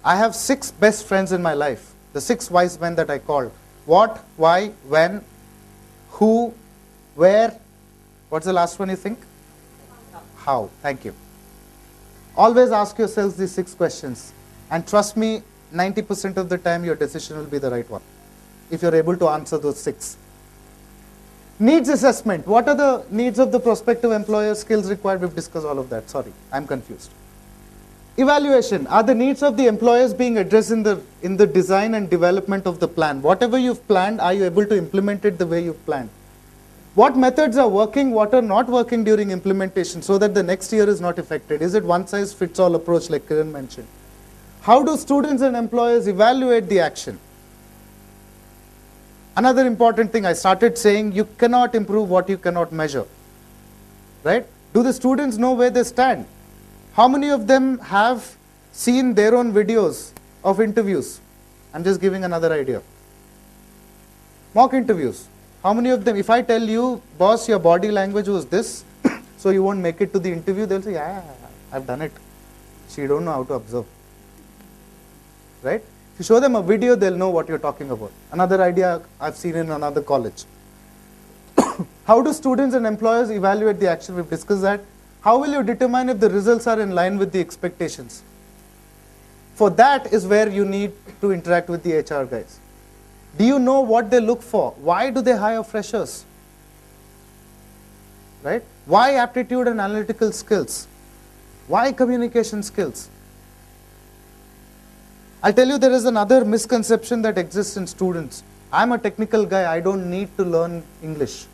I have 6 best friends in my life. The 6 wise men that I called. What, why, when, who, where. What's the last one you think? How. Thank you. Always ask yourselves these 6 questions. And trust me, 90% of the time your decision will be the right one. If you're able to answer those 6. Needs assessment. What are the needs of the prospective employer, skills required? We've discussed all of that. Sorry, I'm confused. Evaluation. Are the needs of the employers being addressed in the design and development of the plan? Whatever you've planned, are you able to implement it the way you've planned? What methods are working, what are not working during implementation, so that the next year is not affected? Is it one size fits all approach like Kiran mentioned? How do students and employers evaluate the action? Another important thing, I started saying you cannot improve what you cannot measure. Right? Do the students know where they stand? How many of them have seen their own videos of interviews? I'm just giving another idea. Mock interviews. How many of them, if I tell you, boss, your body language was this, so you won't make it to the interview, they'll say, yeah, I've done it. So you don't know how to observe. Right? If you show them a video, they'll know what you're talking about. Another idea I've seen in another college. How do students and employers evaluate the action? We've discussed that. How will you determine if the results are in line with the expectations? For that is where you need to interact with the HR guys. Do you know what they look for? Why do they hire freshers? Right? Why aptitude and analytical skills? Why communication skills? I'll tell you, there is another misconception that exists in students. I'm a technical guy, I don't need to learn English.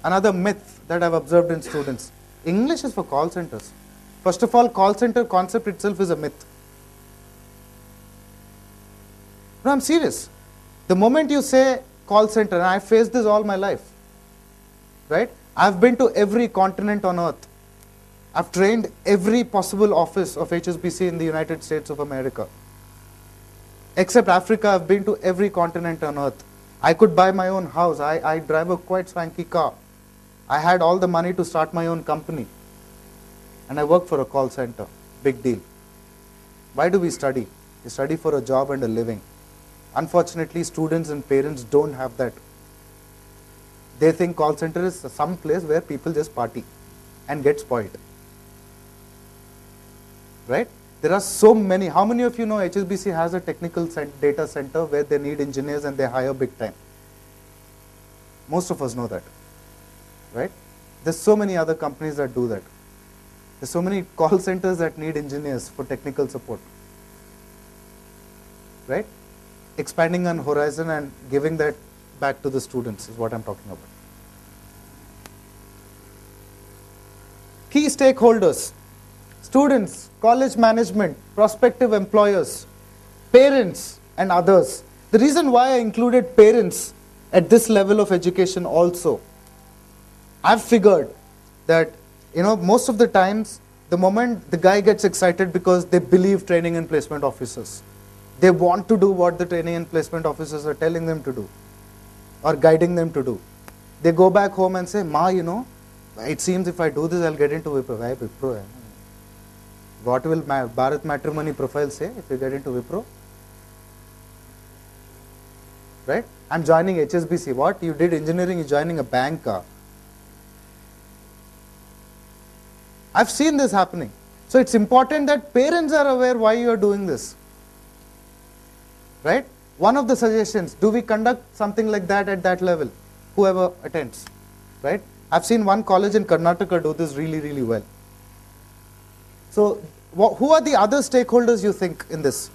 Another myth that I've observed in students. English is for call centers. First of all, call center concept itself is a myth. No, I'm serious. The moment you say call center, and I faced this all my life, right? I've been to every continent on earth. I've trained every possible office of HSBC in the United States of America. Except Africa, I've been to every continent on earth. I could buy my own house. I drive a quite swanky car. I had all the money to start my own company. And I work for a call center. Big deal. Why do we study? We study for a job and a living. Unfortunately, students and parents don't have that. They think call center is some place where people just party and get spoiled. Right? There are so many. How many of you know HSBC has a technical data center where they need engineers and they hire big time? Most of us know that. Right? There's so many other companies that do that. There's so many call centers that need engineers for technical support. Right? Expanding on horizon and giving that back to the students is what I'm talking about. Key stakeholders: students, college management, prospective employers, parents, and others. The reason why I included parents at this level of education also, I've figured that, most of the times, the moment the guy gets excited because they believe training and placement officers, they want to do what the training and placement officers are telling them to do or guiding them to do. They go back home and say, Ma, it seems if I do this, I'll get into Wipro. Why Wipro? What will Bharat Matrimony profile say if you get into Wipro? Right? I'm joining HSBC. What? You did engineering, you're joining a bank. I've seen this happening. So it's important that parents are aware why you are doing this. Right? One of the suggestions, do we conduct something like that at that level? Whoever attends. Right? I've seen one college in Karnataka do this really, really well. So, who are the other stakeholders you think in this?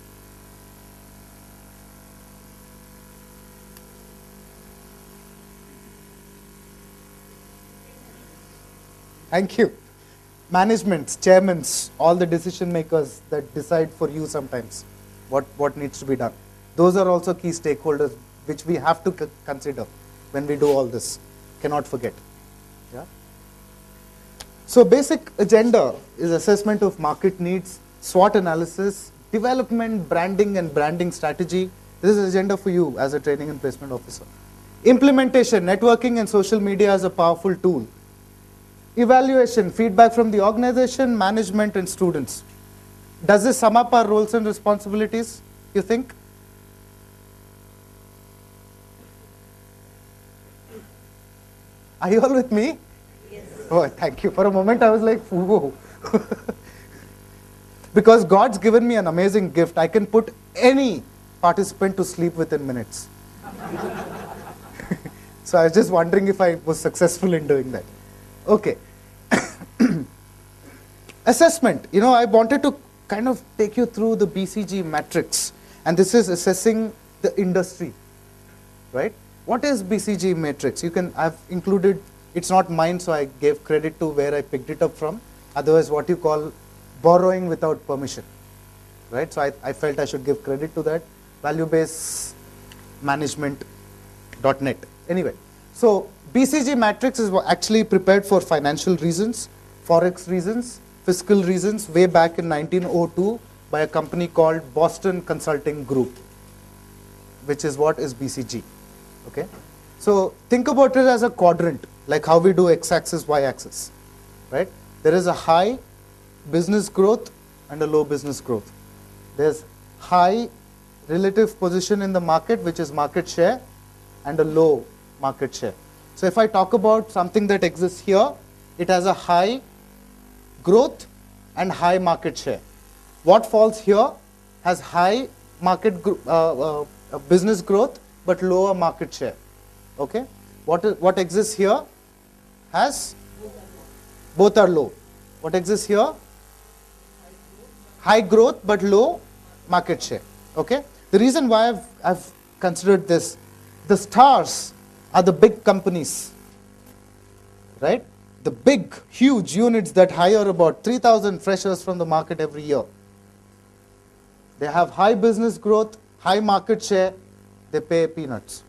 Thank you. Managements, chairmans, all the decision makers that decide for you sometimes what needs to be done. Those are also key stakeholders which we have to consider when we do all this. Cannot forget. Yeah? So basic agenda is assessment of market needs, SWOT analysis, development, branding and branding strategy. This is agenda for you as a training and placement officer. Implementation, networking and social media as a powerful tool. Evaluation, feedback from the organization, management and students. Does this sum up our roles and responsibilities, you think? Are you all with me? Yes. Oh, thank you. For a moment I was like, whoa. Because God's given me an amazing gift. I can put any participant to sleep within minutes. So I was just wondering if I was successful in doing that. Okay. Assessment. I wanted to kind of take you through the BCG matrix. And this is assessing the industry. Right? What is BCG matrix? I've included, it's not mine, so I gave credit to where I picked it up from. Otherwise, what you call borrowing without permission. Right? So I felt I should give credit to that. Value-based management.net. Anyway, so BCG matrix is actually prepared for financial reasons, forex reasons, fiscal reasons, way back in 1902 by a company called Boston Consulting Group, which is what is BCG. Okay, so think about it as a quadrant, like how we do x-axis, y-axis, right? There is a high business growth and a low business growth. There's high relative position in the market, which is market share, and a low market share. So if I talk about something that exists here, it has a high growth and high market share. What falls here has high business growth but lower market share. Okay, what exists here has both are low. What exists here? High growth but low market share. Okay? The reason why I've considered this, the stars are the big companies, right? The big, huge units that hire about 3,000 freshers from the market every year. They have high business growth, high market share, they pay peanuts.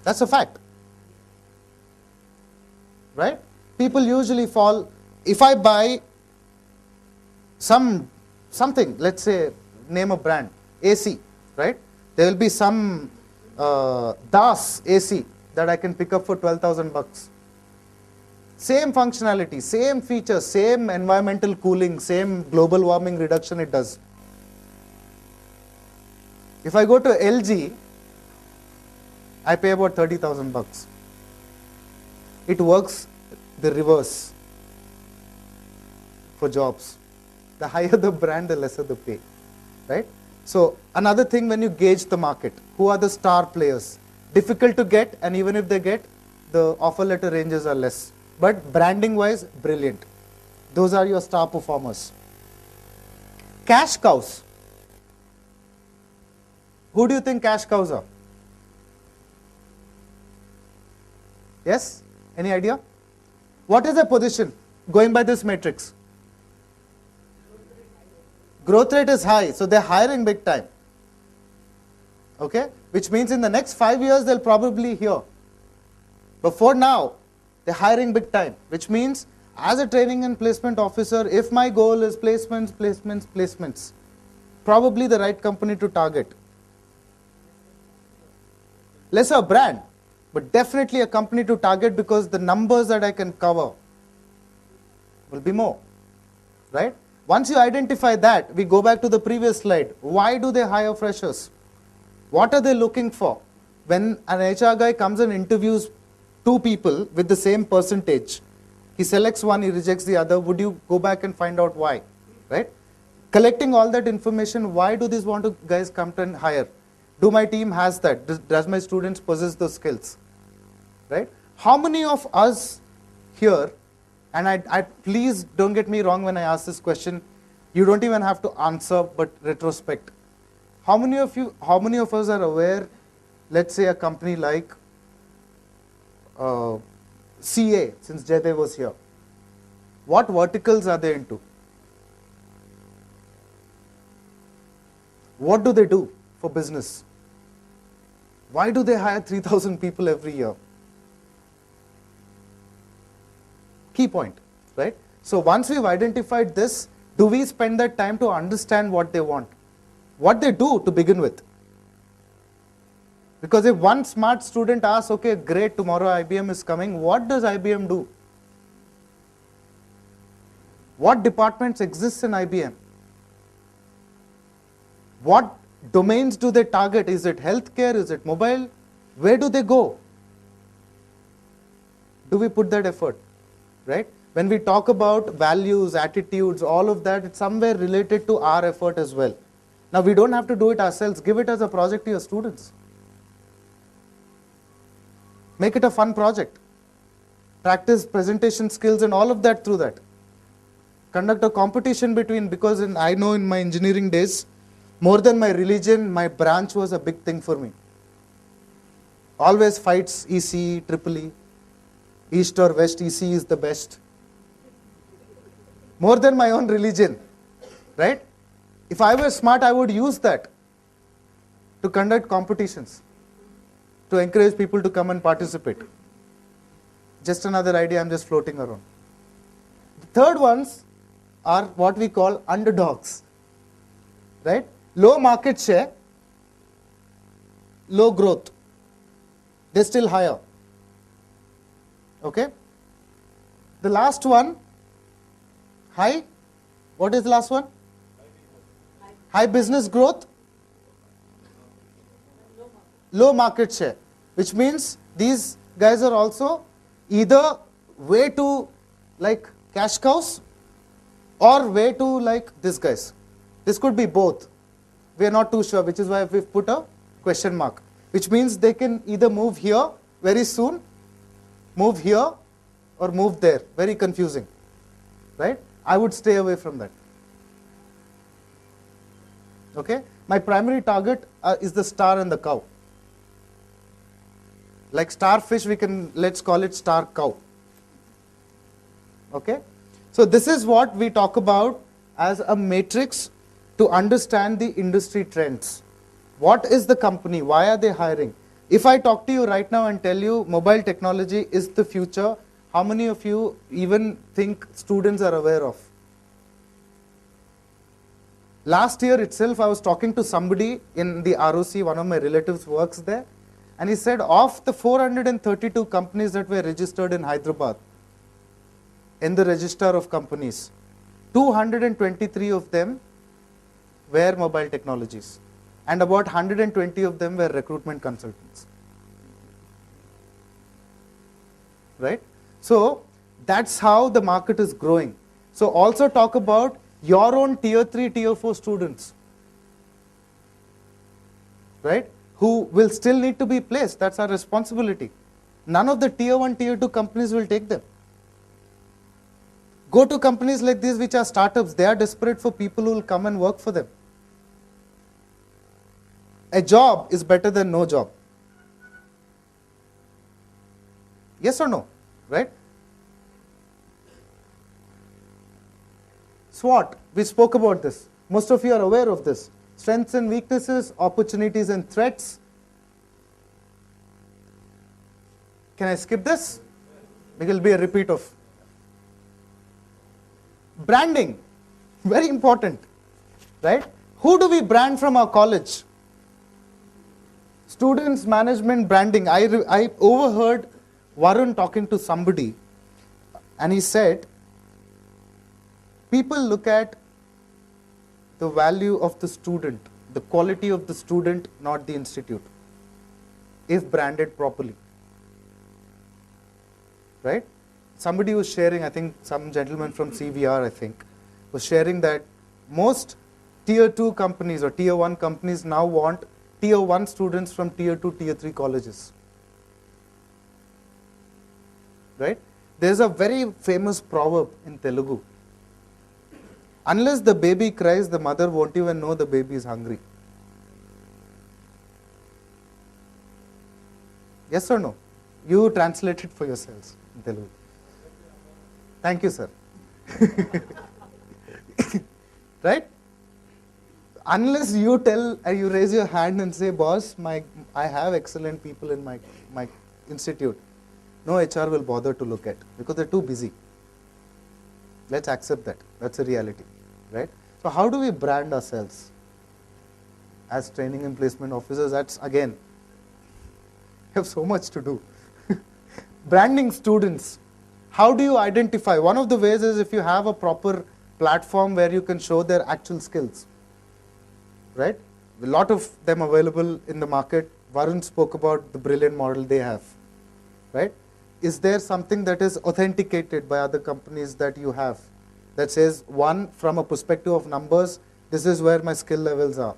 That's a fact. Right? People usually fall, if I buy something, let's say, name a brand, AC, right? There will be some DAS AC that I can pick up for 12,000 bucks. Same functionality, same features, same environmental cooling, same global warming reduction it does. If I go to LG, I pay about 30,000 bucks. It works the reverse for jobs. The higher the brand, the lesser the pay, right? So another thing when you gauge the market, who are the star players? Difficult to get, and even if they get, the offer letter ranges are less. But branding wise, brilliant. Those are your star performers. Cash cows. Who do you think cash cows are? Yes? Any idea? What is their position going by this matrix? Growth rate is high, so they're hiring big time. Okay? Which means in the next 5 years they'll probably hear. But for now, they're hiring big time. Which means as a training and placement officer, if my goal is placements, placements, placements, probably the right company to target. Lesser brand, but definitely a company to target because the numbers that I can cover will be more, right? Once you identify that, we go back to the previous slide. Why do they hire freshers? What are they looking for? When an HR guy comes and interviews 2 people with the same percentage, he selects one, he rejects the other, would you go back and find out why, right? Collecting all that information, why do these guys come to and hire? Do my team has that? Does my students possess those skills? Right? How many of us here, and I please don't get me wrong when I ask this question, you don't even have to answer, but retrospect. How many of us are aware, let's say a company like CA, since Jaydev was here, what verticals are they into? What do they do for business? Why do they hire 3,000 people every year? Key point, right? So once we've identified this, do we spend that time to understand what they want? What they do to begin with? Because if one smart student asks, okay, great, tomorrow IBM is coming, what does IBM do? What departments exist in IBM? What domains do they target? Is it healthcare? Is it mobile? Where do they go? Do we put that effort? Right? When we talk about values, attitudes, all of that, it's somewhere related to our effort as well. Now, we don't have to do it ourselves. Give it as a project to your students. Make it a fun project. Practice presentation skills and all of that through that. Conduct a competition between, because I know in my engineering days, more than my religion, my branch was a big thing for me. Always fights ECE, EEE, East or West, ECE is the best. More than my own religion, right? If I were smart, I would use that to conduct competitions, to encourage people to come and participate. Just another idea, I'm just floating around. The third ones are what we call underdogs, right? Low market share, low growth. They're still higher. Okay? The last one, high. What is the last one? High business growth, low market share. Which means these guys are also either way too like cash cows or way too like these guys. This could be both. We are not too sure, which is why we've put a question mark. Which means they can either move here very soon, move here, or move there. Very confusing, right? I would stay away from that. Okay, my primary target is the star and the cow. Like starfish, let's call it star cow. Okay, so this is what we talk about as a matrix to understand the industry trends. What is the company? Why are they hiring? If I talk to you right now and tell you mobile technology is the future, how many of you even think students are aware of? Last year itself, I was talking to somebody in the ROC, one of my relatives works there, and he said of the 432 companies that were registered in Hyderabad, in the register of companies, 223 of them were mobile technologies, and about 120 of them were recruitment consultants. Right? So that's how the market is growing. So also talk about your own tier 3, tier 4 students, right, who will still need to be placed. That's our responsibility. None of the tier 1, tier 2 companies will take them. Go to companies like these which are startups. They are desperate for people who will come and work for them. A job is better than no job. Yes or no? Right? SWOT, we spoke about this. Most of you are aware of this. Strengths and weaknesses, opportunities and threats. Can I skip this? It will be a repeat of. Branding, very important, right? Who do we brand from our college? Students, management, branding. I overheard Varun talking to somebody, and he said, people look at the value of the student, the quality of the student, not the institute, if branded properly. Right? Somebody was sharing, I think some gentleman from CVR, I think, was sharing that most tier 2 companies or tier 1 companies now want tier 1 students from tier 2, tier 3 colleges. Right? There's a very famous proverb in Telugu. Unless the baby cries, the mother won't even know the baby is hungry. Yes or no? You translate it for yourselves in Telugu. Thank you, sir. Right? Unless you tell, you raise your hand and say, boss, I have excellent people in my institute, no HR will bother to look at because they're too busy. Let's accept that. That's a reality. Right? So how do we brand ourselves as training and placement officers? That's again, you have so much to do. Branding students. How do you identify? One of the ways is if you have a proper platform where you can show their actual skills. Right? A lot of them available in the market. Varun spoke about the brilliant model they have. Right? Is there something that is authenticated by other companies that you have that says, one, from a perspective of numbers, this is where my skill levels are.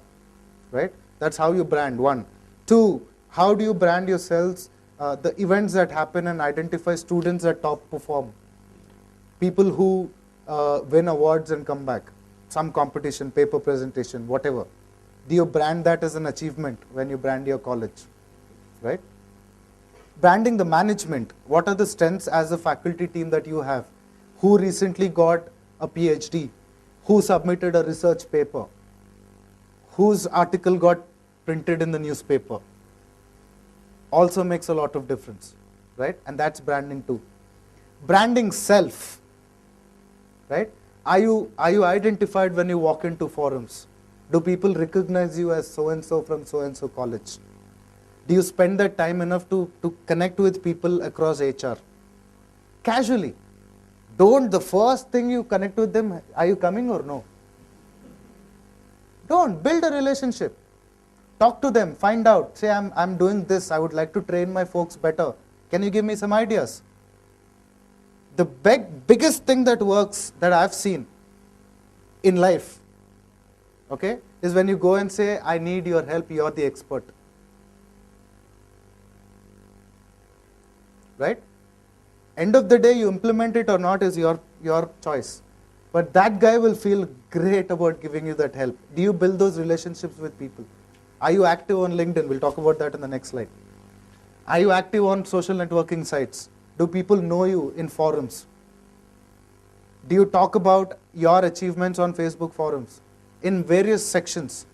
Right? That's how you brand, one. Two, how do you brand yourselves? The events that happen and identify students that top perform. People who win awards and come back. Some competition, paper presentation, whatever. Do you brand that as an achievement when you brand your college? Right? Branding the management. What are the strengths as a faculty team that you have? Who recently got a PhD? Who submitted a research paper? Whose article got printed in the newspaper? Also makes a lot of difference, right? And that's branding too. Branding self, right? Are you identified when you walk into forums? Do people recognize you as so-and-so from so-and-so college? Do you spend that time enough to connect with people across HR? Casually. Don't, the first thing you connect with them, are you coming or no? Don't, build a relationship. Talk to them, find out, say I'm doing this, I would like to train my folks better. Can you give me some ideas? The biggest thing that works that I've seen in life, okay, is when you go and say, I need your help, you're the expert. Right? End of the day, you implement it or not is your choice. But that guy will feel great about giving you that help. Do you build those relationships with people? Are you active on LinkedIn? We'll talk about that in the next slide. Are you active on social networking sites? Do people know you in forums? Do you talk about your achievements on Facebook forums in various sections?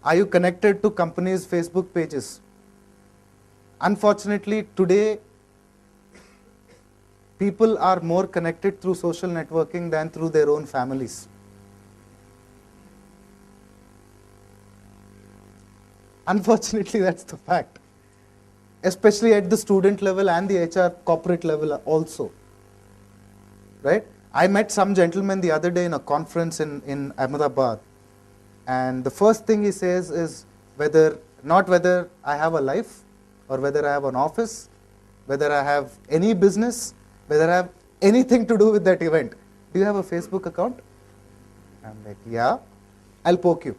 Are you connected to companies' Facebook pages? Unfortunately, today, people are more connected through social networking than through their own families. Unfortunately, that's the fact. Especially at the student level and the HR corporate level also. Right? I met some gentleman the other day in a conference in Ahmedabad. And the first thing he says is not whether I have a life or whether I have an office, whether I have any business, whether I have anything to do with that event. Do you have a Facebook account? I'm like, yeah, I'll poke you.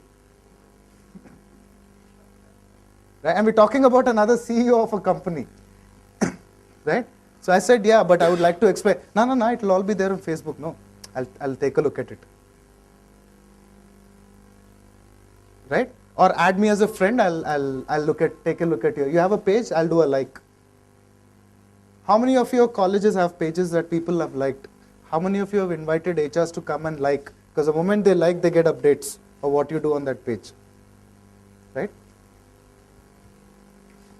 Right? And we're talking about another CEO of a company. Right? So I said, yeah, but I would like to explain. No, it'll all be there on Facebook. No, I'll take a look at it. Right? Or add me as a friend, I'll take a look at you. You have a page, I'll do a like. How many of your colleges have pages that people have liked? How many of you have invited HRs to come and like? Because the moment they like, they get updates of what you do on that page. Right?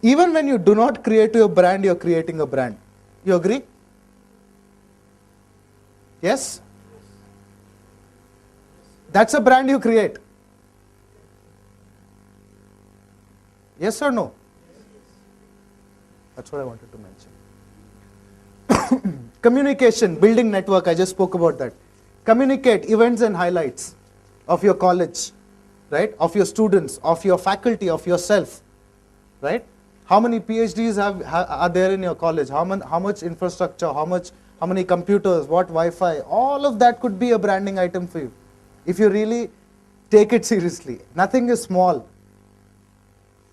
Even when you do not create your brand, you're creating a brand. You agree? Yes? That's a brand you create. Yes or no? That's what I wanted to mention. Communication, building network, I just spoke about that. Communicate events and highlights of your college, right? Of your students, of your faculty, of yourself, right? How many PhDs are there in your college? How much infrastructure, how many computers, what Wi-Fi, all of that could be a branding item for you. If you really take it seriously. Nothing is small.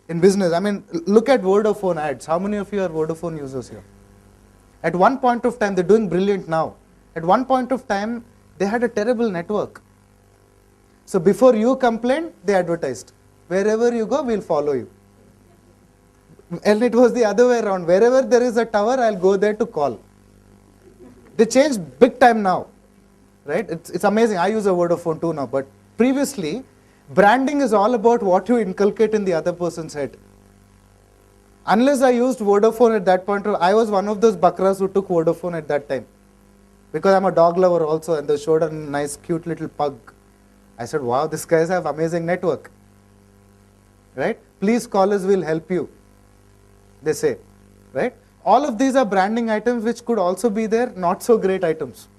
In business, I mean, look at Vodafone ads. How many of you are Vodafone users here? At one point of time, they're doing brilliant now. At one point of time, they had a terrible network. So before you complained, they advertised. Wherever you go, we'll follow you. And it was the other way around. Wherever there is a tower, I'll go there to call. They changed big time now. Right? It's amazing. I use a Vodafone too now. But previously, branding is all about what you inculcate in the other person's head. Unless I used Vodafone at that point, I was one of those bakras who took Vodafone at that time. Because I'm a dog lover also, and they showed a nice, cute little pug. I said, wow, these guys have amazing network. Right? Please call us, we'll help you. They say. Right? All of these are branding items which could also be there, not so great items.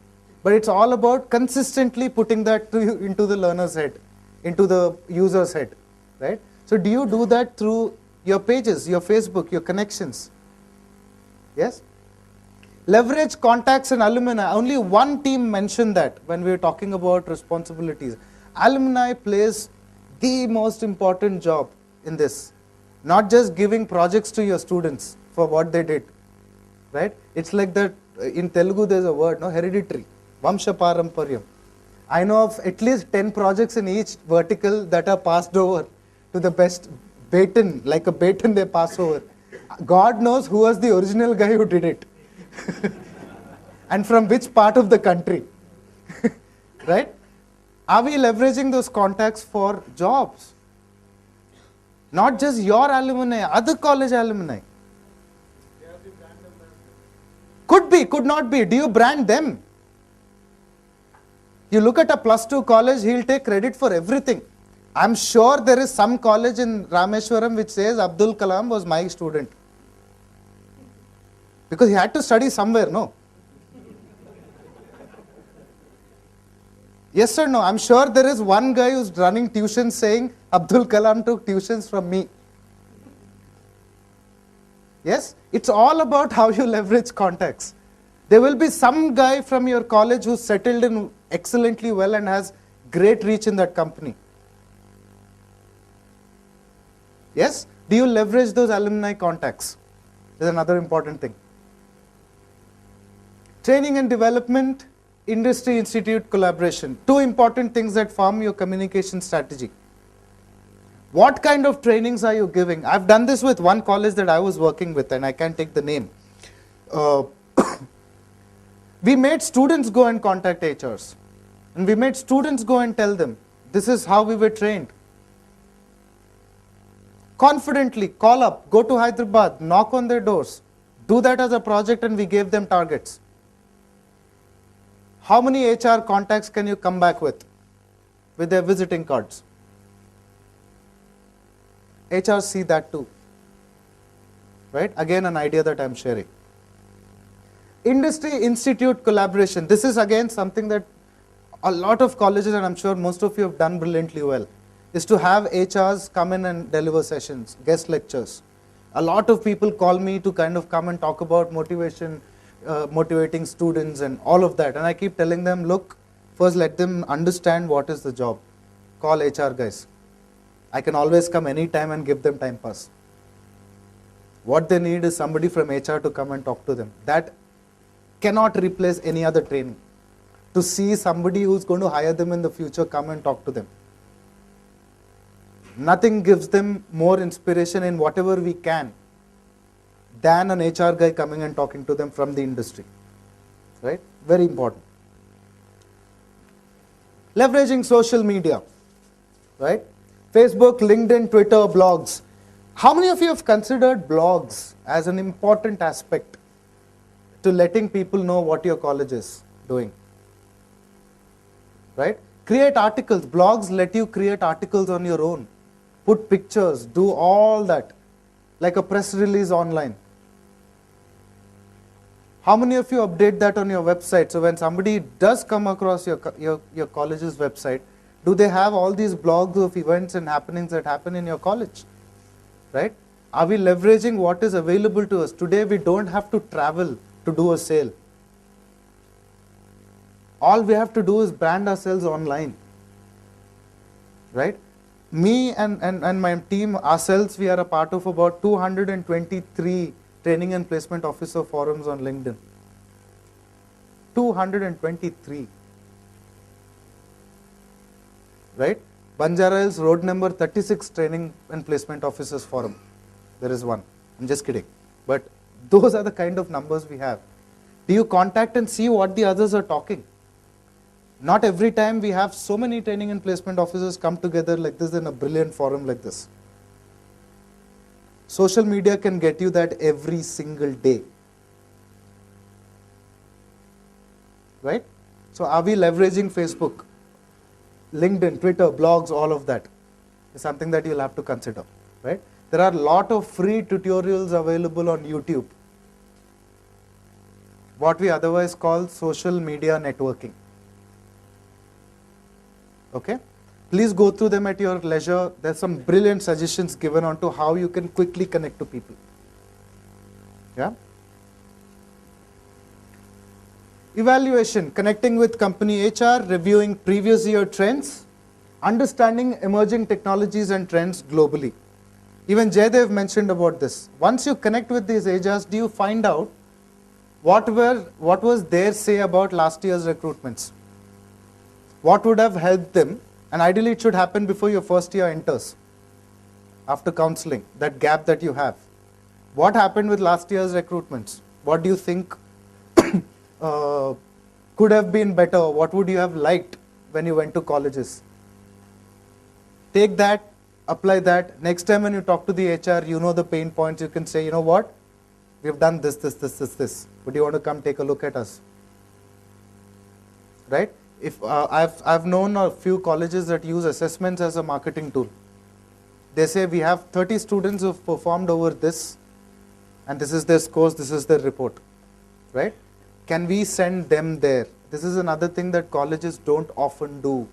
But it's all about consistently putting that into the learner's head, into the user's head. Right? So do you do that through your pages, your Facebook, your connections? Yes? Leverage contacts and alumni. Only one team mentioned that when we were talking about responsibilities. Alumni plays the most important job in this. Not just giving projects to your students for what they did. Right? It's like that in Telugu there's a word, no, hereditary. Vamsha Paramparyam. I know of at least 10 projects in each vertical that are passed over to the best baton, like a baton they pass over. God knows who was the original guy who did it. And from which part of the country. Right? Are we leveraging those contacts for jobs? Not just your alumni, other college alumni. Could be, could not be. Do you brand them? You look at a +2 college, he'll take credit for everything. I'm sure there is some college in Rameshwaram which says Abdul Kalam was my student. Because he had to study somewhere, no? Yes or no? I'm sure there is one guy who's running tuitions saying Abdul Kalam took tuitions from me. Yes? It's all about how you leverage contacts. There will be some guy from your college who's settled in excellently well and has great reach in that company. Yes? Do you leverage those alumni contacts? Is another important thing. Training and development, industry institute collaboration. Two important things that form your communication strategy. What kind of trainings are you giving? I've done this with one college that I was working with, and I can't take the name. We made students go and contact HRs. And we made students go and tell them, this is how we were trained. Confidently, call up, go to Hyderabad, knock on their doors. Do that as a project, and we gave them targets. How many HR contacts can you come back with their visiting cards? HR see that too. Right? Again, an idea that I'm sharing. Industry institute collaboration. This is again something that a lot of colleges, and I'm sure most of you have done brilliantly well, is to have HRs come in and deliver sessions, guest lectures. A lot of people call me to kind of come and talk about motivation, motivating students and all of that. And I keep telling them, look, first let them understand what is the job. Call HR guys. I can always come anytime and give them time pass. What they need is somebody from HR to come and talk to them. That cannot replace any other training. To see somebody who's going to hire them in the future come and talk to them. Nothing gives them more inspiration in whatever we can than an HR guy coming and talking to them from the industry. Right? Very important. Leveraging social media. Right? Facebook, LinkedIn, Twitter, blogs. How many of you have considered blogs as an important aspect to letting people know what your college is doing? Right? Create articles. Blogs let you create articles on your own. Put pictures, do all that, like a press release online. How many of you update that on your website? So when somebody does come across your college's website, do they have all these blogs of events and happenings that happen in your college? Right? Are we leveraging what is available to us? Today we don't have to travel to do a sale. All we have to do is brand ourselves online. Right? Me and my team ourselves, we are a part of about 223 training and placement officer forums on LinkedIn. 223. Right? Banjara Hills Road number 36 training and placement officers forum. There is one. I'm just kidding. But those are the kind of numbers we have. Do you contact and see what the others are talking? Not every time we have so many training and placement officers come together like this in a brilliant forum like this. Social media can get you that every single day. Right? So are we leveraging Facebook, LinkedIn, Twitter, blogs, all of that? Is something that you'll have to consider. Right? There are a lot of free tutorials available on YouTube. What we otherwise call social media networking. Okay? Please go through them at your leisure. There's some brilliant suggestions given on to how you can quickly connect to people. Yeah? Evaluation, connecting with company HR, reviewing previous year trends, understanding emerging technologies and trends globally. Even Jaydev mentioned about this. Once you connect with these HRs, do you find out what was their say about last year's recruitments? What would have helped them? And ideally it should happen before your first year enters, after counseling, that gap that you have. What happened with last year's recruitments? What do you think could have been better? What would you have liked when you went to colleges? Take that, apply that. Next time when you talk to the HR, you know the pain points. You can say, you know what? We've done this. Would you want to come take a look at us? Right? If I've known a few colleges that use assessments as a marketing tool. They say we have 30 students who have performed over this, and this is their scores, this is their report. Right? Can we send them there? This is another thing that colleges don't often do.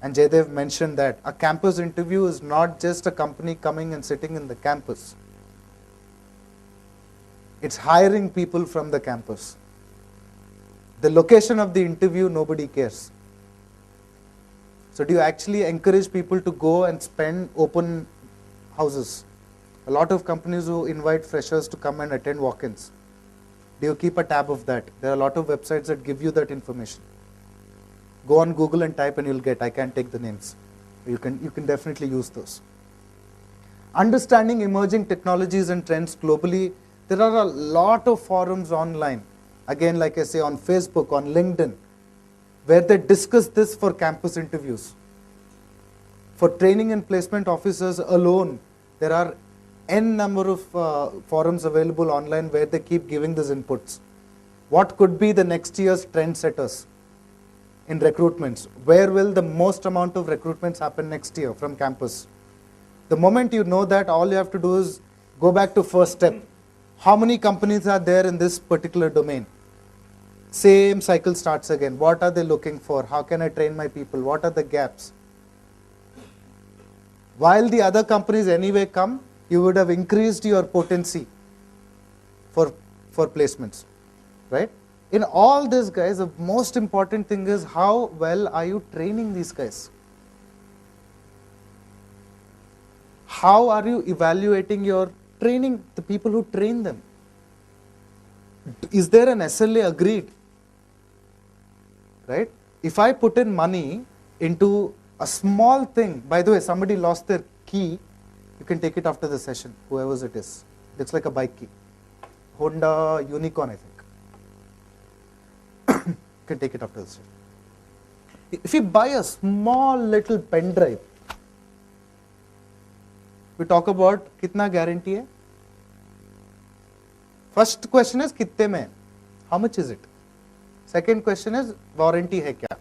And Jaydev mentioned that a campus interview is not just a company coming and sitting in the campus. It's hiring people from the campus. The location of the interview, nobody cares. So do you actually encourage people to go and spend open houses? A lot of companies who invite freshers to come and attend walk-ins. Do you keep a tab of that? There are a lot of websites that give you that information. Go on Google and type and you'll get, I can't take the names. You can definitely use those. Understanding emerging technologies and trends globally, there are a lot of forums online. Again, like I say, on Facebook, on LinkedIn, where they discuss this for campus interviews. For training and placement officers alone, there are n number of forums available online where they keep giving these inputs. What could be the next year's trend setters in recruitments? Where will the most amount of recruitments happen next year from campus? The moment you know that, all you have to do is go back to first step. How many companies are there in this particular domain? Same cycle starts again. What are they looking for? How can I train my people? What are the gaps? While the other companies anyway come, you would have increased your potency for placements, right? In all this, guys, the most important thing is how well are you training these guys? How are you evaluating your training, the people who train them? Is there an SLA agreed? Right? If I put in money into a small thing, by the way, somebody lost their key, you can take it after the session, whoever's it is. Looks like a bike key. Honda Unicorn, I think. You can take it after the session. If you buy a small little pen drive, we talk about kitna guarantee hai? First question is कितने में? How much is it? Second question is warranty hai kya?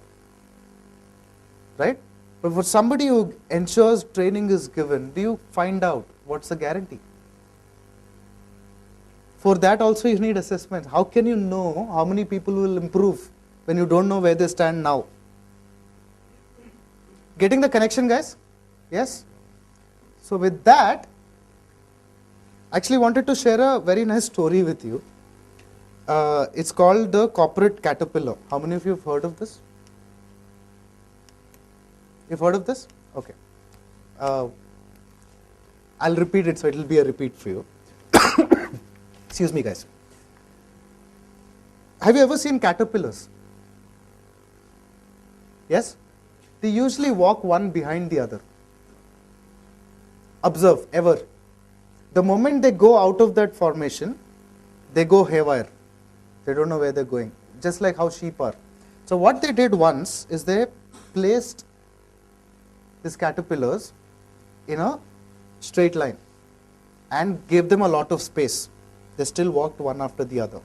Right? But for somebody who ensures training is given, do you find out what's the guarantee? For that also you need assessment. How can you know how many people will improve when you don't know where they stand now? Getting the connection, guys? Yes? So with that, I actually wanted to share a very nice story with you. It's called the corporate caterpillar. How many of you have heard of this? You've heard of this? Okay. I'll repeat it, so it will be a repeat for you. Excuse me, guys. Have you ever seen caterpillars? Yes? They usually walk one behind the other. Observe, ever. The moment they go out of that formation, they go haywire. They don't know where they're going, just like how sheep are. So what they did once is they placed these caterpillars in a straight line and gave them a lot of space. They still walked one after the other.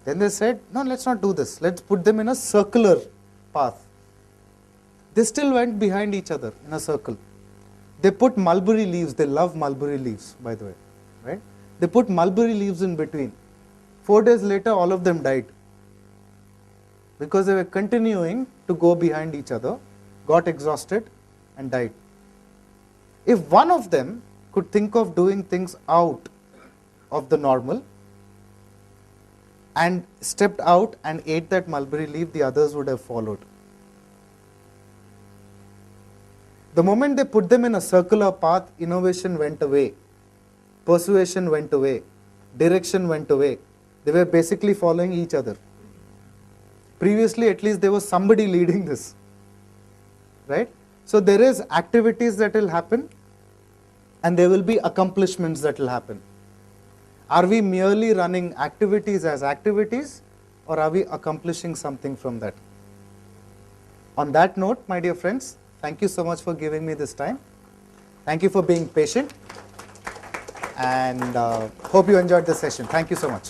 Then they said, no, let's not do this. Let's put them in a circular path. They still went behind each other in a circle. They put mulberry leaves. They love mulberry leaves, by the way, right? They put mulberry leaves in between. 4 days later, all of them died because they were continuing to go behind each other, got exhausted and died. If one of them could think of doing things out of the normal and stepped out and ate that mulberry leaf, the others would have followed. The moment they put them in a circular path, innovation went away, persuasion went away, direction went away. They were basically following each other. Previously, at least there was somebody leading this, right? So there is activities that will happen and there will be accomplishments that will happen. Are we merely running activities as activities or are we accomplishing something from that? On that note, my dear friends, thank you so much for giving me this time. Thank you for being patient and hope you enjoyed the session. Thank you so much.